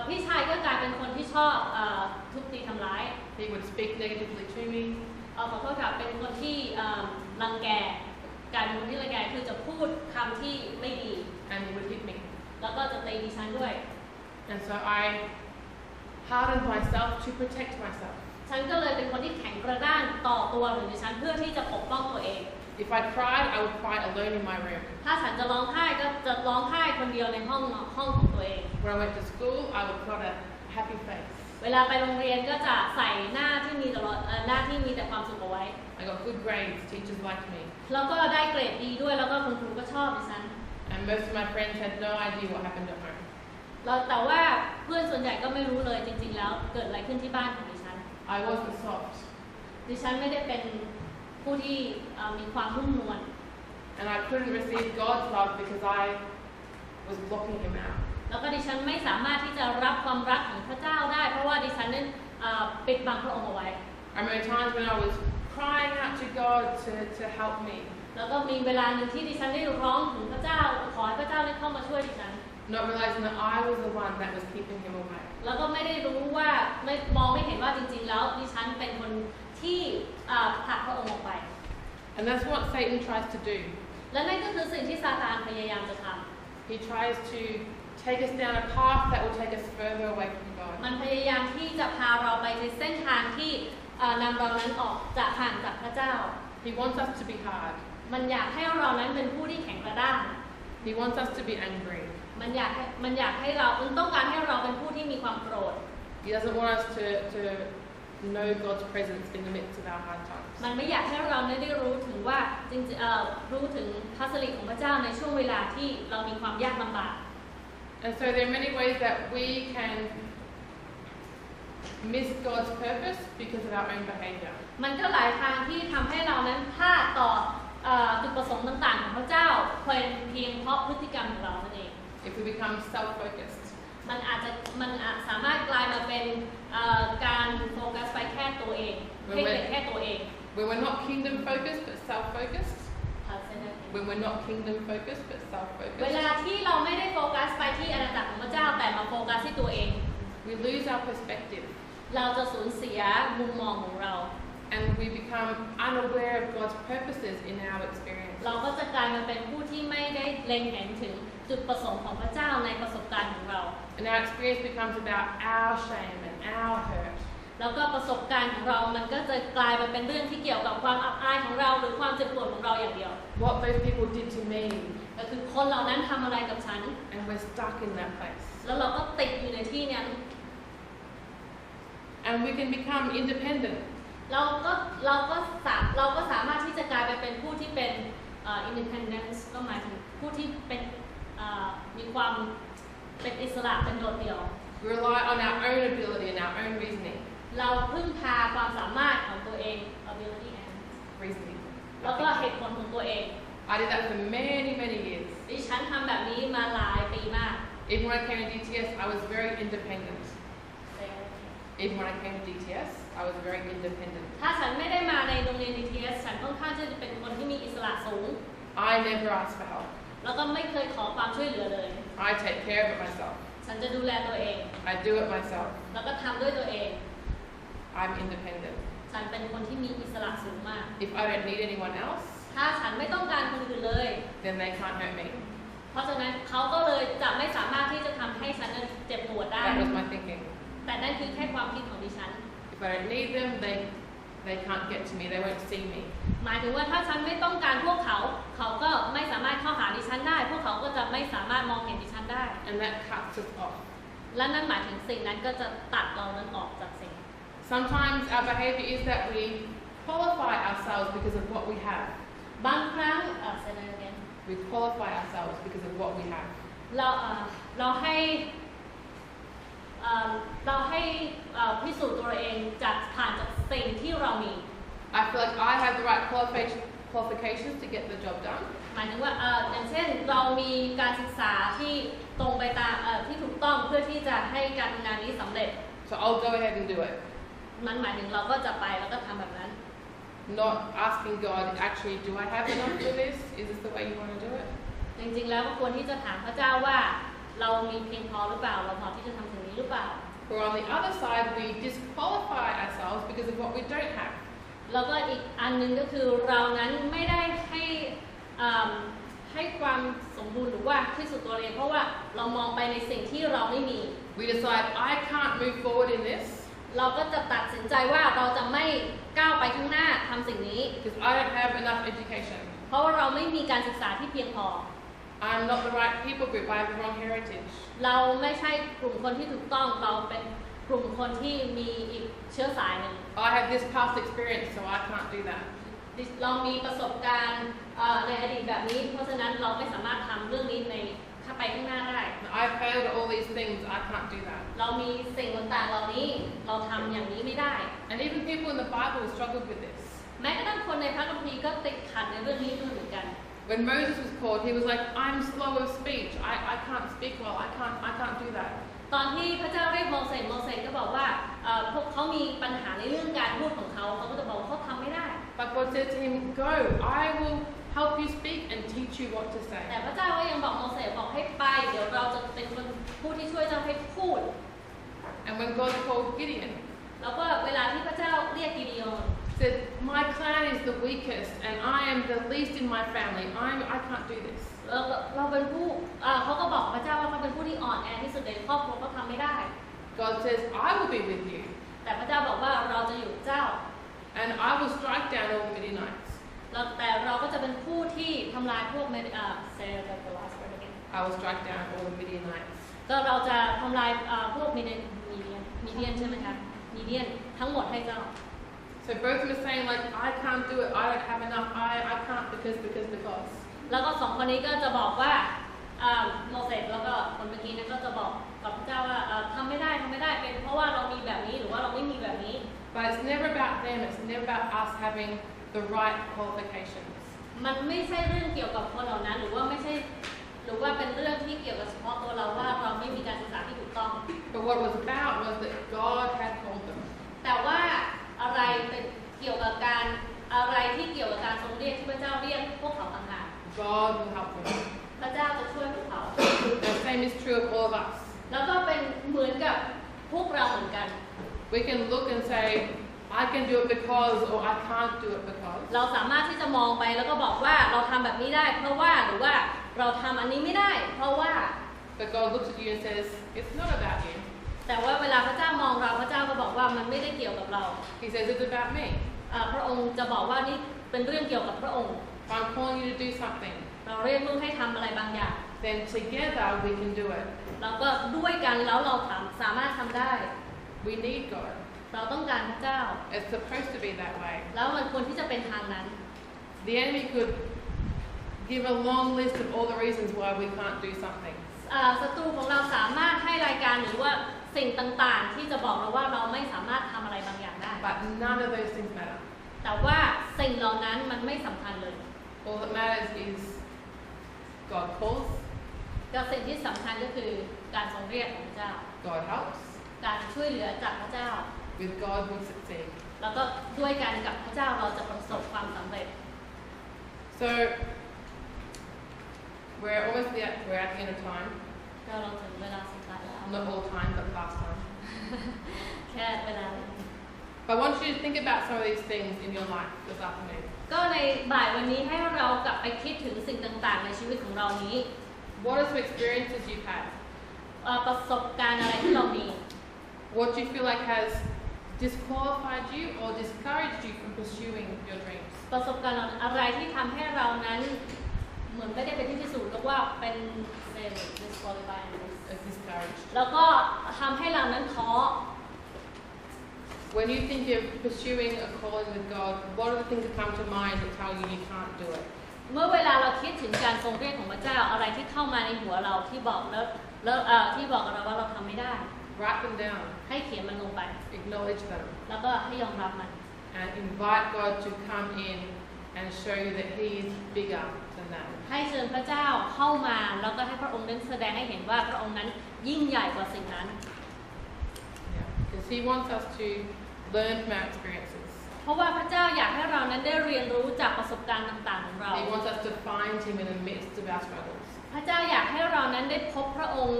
พี่ชายก็กลายเป็นคนที่ชอบทุบตีทำร้าย He would speak negatively to me. ขอโทษค่ะเป็นคนที่รังแกกลายเป็นคนที่รังแกคือจะพูดคำที่ไม่ดี And he would hit me. แล้วก็จะตีดิฉันด้วย And so I hardened myself to protect myself. ฉันก็เลยเป็นคนที่แข็งกระด้างต่อตัวของดิฉันเพื่อที่จะปกป้องตัวเอง If I cried, I would cry alone in my room. ถ้าฉันจะร้องไห้ก็จะร้องไห้คนเดียวในห้องของตัวเอง When I went to school, I would put on a happy face. เวลาไปโรงเรียนก็จะใส่หน้าที่มีแต่ความสุขเอาไว้ I got good grades. Teachers liked me. แล้วก็ได้เกรดดีด้วยแล้วก็คุณครูก็ชอบดิฉัน And most of my friends had no idea what happened at home. แต่ว่าเพื่อนส่วนใหญ่ก็ไม่รู้เลยจริงๆแล้วเกิดอะไรขึ้นที่บ้านของดิฉัน I wasn't soft. ดิฉันไม่ได้เป็นผู้ที่มีความนุ่มนวล And I couldn't receive God's love because I was blocking Him out. แล้วก็ดิฉันไม่สามารถที่จะรับความรักของพระเจ้าได้เพราะว่าดิฉันนั้นปิดบังพระองค์เอาไว้ I remember times when I was crying out to God to help me. แล้วก็มีเวลาหนึ่งที่ดิฉันได้ร้องถึงพระเจ้าขอให้พระเจ้าได้เข้ามาช่วยดิฉัน Not realizing that I was the one that was keeping Him away. แล้วก็ไม่ได้รู้ว่ามองไม่เห็นว่าจริงๆแล้วดิฉันเป็นคนที่ผลักพระองค์ออกไป And that's what Satan tries to do. และนั่นก็คือสิ่งที่ซาตานพยายามจะทำ He tries to take us down a path that will take us further away from God. มันพยายามที่จะพาเราไปในเส้นทางที่นำเรานั้นออกจากห่างจากพระเจ้า He wants us to be hard. มันอยากให้เรานั้นเป็นผู้ที่แข็งกระด้าง He wants us to be angry. มันอยากให้เราต้องการให้เราเป็นผู้ที่มีความโกรธ He doesn't want us to know God's presence in the midst of our hard times. มันไม่อยากให้เราได้รู้ถึงว่าจริงๆรู้ถึงพระสิริของพระเจ้าในช่วงเวลาที่เรามีความยากลำบาก And so there are many ways that we can miss God's purpose because of our own behavior. มันก็หลายทางที่ทำให้เรานั้นพลาดต่อจุดประสงค์ต่างๆของพระเจ้าเพียงเพราะพฤติกรรมของเรานั่นเอง If we become self-focused. มันอาจสามารถกลายมาเป็นการโฟกัสไปแค่ตัวเองให้เป็นแค่ตัวเอง When we're not kingdom-focused but self-focused. when we're not kingdom focused but self เว focused. ลาที่เราไม่ได้โฟกัสไปที่อาณาจักรของพระเจ้าแต่มาโฟกัสที่ตัวเอง We lose our perspective เราจะสูญเสียมุมมองของเรา and we become unaware of God's purposes in our experience. เราก็จะกลายมาเป็นผู้ที่ไม่ได้เล็งเห็นถึงจุดประสงค์ของพระเจ้าในประสบการณ์ของเรา And our experience becomes about our shame and our hurt. แล้วก็ประสบการณ์ของเรามันก็จะกลายมาเป็นเรื่องที่เกี่ยวกับความอับอายของเราหรือความเจ็บปวดของเราอย่างเดียว What those people did to me. ก็คือคนเหล่านั้นทำอะไรกับฉัน And we're stuck in that place. แล้วเราก็ติดอยู่ในที่นั้น And we can become independent. เราก็สามารถที่จะกลายไปเป็นผู้ที่เป็นindependence ก็หมายถึงผู้ที่เป็นมีความเป็นอิสระเป็นโดดเดี่ยว We rely on our own ability and our own reasoning. เราพึ่งพาความสามารถของตัวเอง ability and Reasoning. แล้วก็เหตุผลของตัวเอง I did that for many, many years. ดิฉันทำแบบนี้มาหลายปีมาก Even when I came to DTS, I was very independent. Even when I came to DTS, I was very independent. ถ้าฉันไม่ได้มาในโรงเรียน DTS ฉันค่อนข้างที่จะเป็นคนที่มีอิสระสูง I never asked for help. แล้วก็ไม่เคยขอความช่วยเหลือเลย I take care of it myself. ฉันจะดูแลตัวเอง I do it myself. แล้วก็ทำด้วยตัวเอง I'm independent. ฉันเป็นคนที่มีอิสระสูงมาก If I don't need anyone else, ถ้าฉันไม่ต้องการคนอื่นเลย then they can't hurt me. เพราะฉะนั้นเขาก็เลยจะไม่สามารถที่จะทำให้ฉันนั้นเจ็บปวดได้ That was my thinking. แต่นั่นคือแค่ความคิดของดิฉัน If I don't need them, they can't get to me. They won't see me. หมายถึงว่าถ้าฉันไม่ต้องการพวกเขา เขาก็ไม่สามารถเข้าหาดิฉันได้ พวกเขาก็จะไม่สามารถมองเห็นดิฉันได้ And that cuts us off. และนั่นหมายถึงสิ่งนั้นก็จะตัดเรานั้นออกจากสิ่ง Sometimes our behavior is that we qualify ourselves because of what we have. บางครั้งเซนเนอร์เกน We qualify ourselves because of what we have. เราให้พิสูจน์ตัวเองจากผ่านจากสิ่งที่เรามี I feel like I have the right qualifications to get the job done. หมายถึงว่าอย่างเช่นเรามีการศึกษาที่ตรงไปตามที่ถูกต้องเพื่อที่จะให้การทำงานนี้สำเร็จ So I'll go ahead and do it. มันหมายถึงเราก็จะไปแล้วก็ทำแบบนั้น Not asking God, actually, do I have enough for this? Is this the way you want to do it? จริงๆแล้วก็ควรที่จะถามพระเจ้าว่าเรามีเพียงพอหรือเปล่าเราพอที่จะทำสิ่งนี้หรือเปล่า Or on the other side, we disqualify ourselves because of what we don't have. แล้วก็อีกอันหนึงก็คือเรานั้นไม่ได้ให้ความสมบูรณ์หรือว่าที่สุดตัวเองเพราะว่าเรามองไปในสิ่งที่เราไม่มี We decide, I can't move forward in this เราก็จะตัดสินใจว่าเราจะไม่ก้าวไปข้างหน้าทำสิ่งนี้ because I don't have enough education. เพราะว่าเราไม่มีการศึกษาที่เพียงพอ I'm not the right people group. I have the wrong heritage. เราไม่ใช่กลุ่มคนที่ถูกต้องเราเป็นกลุ่มคนที่มีอีกเชื้อสายหนึ่ง I have this past experience, so I can't do that. เรามีประสบการณ์ในอดีตแบบนี้เพราะฉะนั้นเราไม่สามารถทำเรื่องนี้ในถ้าไปข้างหน้าได้ I failed at all these things. I can't do that. เรามีสิ่งต่างๆเหล่านี้เราทำอย่างนี้ไม่ได้ And even people in the Bible struggled with this. แม้กระทั่งคนในพระคัมภีร์ก็ติดขัดในเรื่องนี้ด้วยเหมือนกัน When Moses was called, he was like, I'm slow of speech. I can't speak well. I can't do that. ตอนที่พระเจ้าเรียกโมเสสก็บอกว่าพวกเขามีปัญหาในเรื่องการพูดของเขาก็จะบอกว่าเขาทำไม่ได้ But God said to him, go. I will help you speak and teach you what to แต่ say. พระเจ้าก็ยังบอกโมเสสบอกให้ไปเดี๋ยวเราจะเป็นคนผู้ที่ช่วยเจ้าให้พูด And when God called Gideon, แล้วก็เวลาที่พระเจ้าเรียกกิเดียน said, my clan is the weakest and I am the least in my family. I can't do this. เราเป็นผู้เขาก็บอกพระเจ้าว่าเขาเป็นผู้ที่อ่อนแอที่สุดในครอบครัวเขาทำไม่ได้ God says, I will be with you แต่พระเจ้าบอกว่าเราจะอยู่เจ้า and I will strike down all Midianites. แต่เราก็จะเป็นผู้ที่ทำลายพวกI will strike down all the Midianites. ก็เราจะทำลายพวกมีเดียนใช่ไหมคะมีเดียนทั้งหมดให้เจ้า So both of them are saying like, I can't do it. I don't have enough. I can't because. แล้วก็สองคนนี้ก็จะบอกว่าโมเสสแล้วก็คนเมื่อกี้นั้นก็จะบอกกับพระเจ้าว่าทำไม่ได้เป็นเพราะว่าเรามีแบบนี้หรือว่าเราไม่มีแบบนี้ But it's never about them. It's never about us having the right qualifications. มันไม่ใช่เรื่องเกี่ยวกับคนเหล่านั้นหรือว่าเป็นเรื่องที่เกี่ยวกับเฉพาะตัวเราว่าเราไม่มีการศึกษาที่ถูกต้อง But what it was about was that God had called them. แต่ว่าอะไรเป็นเกี่ยวกับอะไรที่เกี่ยวกับการทรงเรียกที่พระเจ้าเรียกพวกเขาต่างหาก God will help them. พระเจ้าจะช่วยพวกเขา The same is true of all of us. แล้วก็เป็นเหมือนกับพวกเราเหมือนกัน We can look and say, I can do it because, or I can't do it because. เราสามารถที่จะมองไปแล้วก็บอกว่าเราทำแบบนี้ได้เพราะว่าหรือว่าเราทำอันนี้ไม่ได้เพราะว่า But God looks at you and says, it's not about you. แต่ว่าเวลาพระเจ้ามองเราพระเจ้าก็บอกว่ามันไม่ได้เกี่ยวกับเรา He says, it's about me. พระองค์จะบอกว่านี่เป็นเรื่องเกี่ยวกับพระองค์ If I'm calling you to do something, เราเรียกลูกให้ทำอะไรบางอย่าง then together we can do it. เราก็ด้วยกันแล้วเราสามารถทำได้ We need God. เราต้องการพระเจ้า It's supposed to be that way. แล้วมันควรที่จะเป็นทางนั้น The enemy could give a long list of all the reasons why we can't do something. ศัตรูของเราสามารถให้รายการหรือว่าสิ่งต่างๆ ที่จะบอกเราว่าเราไม่สามารถทำอะไรบางอย่างได้ But none of those things matter. แต่ว่าสิ่งเหล่านั้นมันไม่สำคัญเลย All that matters is God calls, ก็สิ่งที่สำคัญก็คือการทรงเรียกของพระเจ้า God helps. การช่วยเหลือจากพระเจ้า With God we succeed. แล้วก็ด้วยกันกับพระเจ้าเราจะประสบความสำเร็จ So we're at the end of time. เราถึงเวลาสุดท้ายแล้ว Not all time, but last time. แค่เวลา But I want you to think about some of these things in your life this afternoon. ก็ในบ่ายวันนี้ให้เรากลับไปคิดถึงสิ่งต่างๆ ในชีวิตของเรานี้ What are some experiences you've had? ประสบการณ์อะไรที่เรามี What do you feel like has disqualified you or discouraged you from pursuing your dreams? ประสบการณ์อะไรที่ทำให้เรานั้นเหมือนไม่ได้เป็นที่พิสูจน์หรือว่าเป็น disqualified Discouraged. แล้วก็ทำให้เรานั้นท้อ When you think of pursuing a calling with God, what are the things that come to mind that tell you you can't do it? เมื่อเวลาเราคิดถึงการทรงเรียกของพระเจ้าอะไรที่เข้ามาในหัวเราที่บอกแล้วที่บอกกับเราว่าเราทำไม่ได้ Write them down, ให้เขียนมันลงไป acknowledge them, แล้วก็ให้ยอมรับมัน and invite God to come in and show you that He is bigger than that. ให้เชิญพระเจ้าเข้ามาแล้วก็ให้พระองค์นั้นแสดงให้เห็นว่าพระองค์นั้นยิ่งใหญ่กว่าสิ่งนั้น Because He wants us to learn from our experiences. เพราะว่าพระเจ้าอยากให้เรานั้นได้เรียนรู้จากประสบการณ์ต่างๆของเรา He wants us to find Him in the midst of our struggles. พระเจ้าอยากให้เรานั้นได้พบพระองค์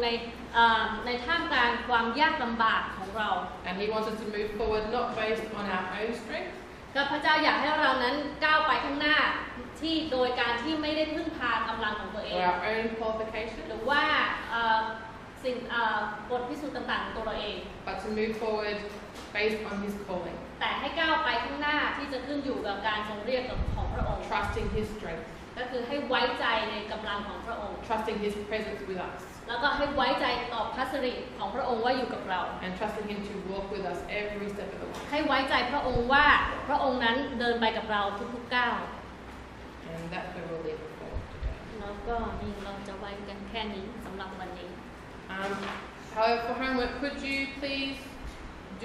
ในท่ามกลางความยากลำบากของเรา And He wants us to move forward not based on our own strength, ก็พระเจ้าอยากให้เรานั้นก้าวไปข้างหน้าที่โดยการที่ไม่ได้พึ่งพากำลังของตัวเอ or ง our own qualifications, หรือว่าสิ่งบทพิสูจน์ต่างๆของตัวเราเอง but to move forward based on His calling, แต่ให้ก้าวไปข้างหน้าที่จะขึ้นอยู่กับการทรงเรียกของพระองค์ trusting His strength, ก็คือให้ไว้ใจในกำลังของพระองค์ trusting His presence with us, แล้วก็ให้ไว้ใจต่อพระสิริของพระองค์ว่าอยู่กับเรา and trusting Him to walk with us every step of the way. ให้ไว้ใจพระองค์ว่าพระองค์นั้นเดินไปกับเราทุกๆก้าว And that's where we'll leave it for today. แล้วก็นี่เราจะไว้กันแค่นี้สำหรับวันนี้ However, for homework, could you please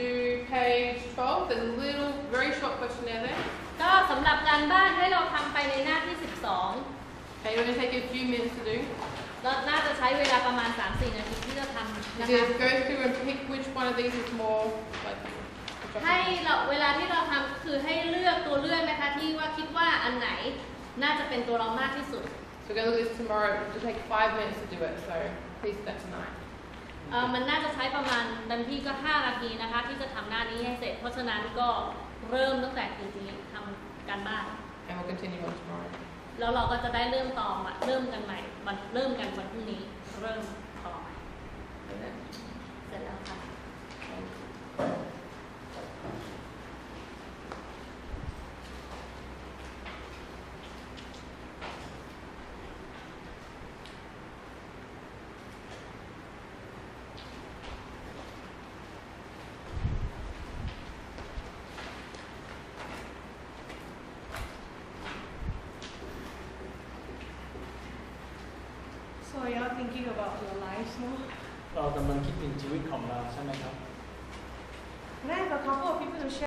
do page 12? There's a little, very short questionnaire there. ก็สำหรับการบ้านให้เราทำไปในหน้าที่ Okay, you're going to take a few minutes to do. 12แล้วน่าจะใช้เวลาประมาณ 3-4 นาทีที่จะทำนะ Just คะ go through and pick which one of these is more like. ให้เราเวลาที่เราทำคือให้เลือกตัวเลือกนะคะที่ว่าคิดว่าอันไหนน่าจะเป็นตัวเรามากที่สุด So we're going to do this tomorrow. It'll take 5 minutes to do it, so please do that tonight. มันน่าจะใช้ประมาณเต็มที่ก็5 นาทีนะคะที่จะทำหน้านี้ให้เสร็จ เพราะฉะนั้นก็เริ่มตั้งแต่คืนนี้ทำการบ้าน And we'll continue on tomorrow. แล้วเราก็จะได้เริ่มต่อมาเริ่มกันใหม่เริ่มกันวันพรุ่งนี้เริ่มต่อใหม่ Amen. เสร็จแล้วค่ะ So you're thinking about your life, no? เรากำลังคิดถึงชีวิตของเราใช่ไหมครับ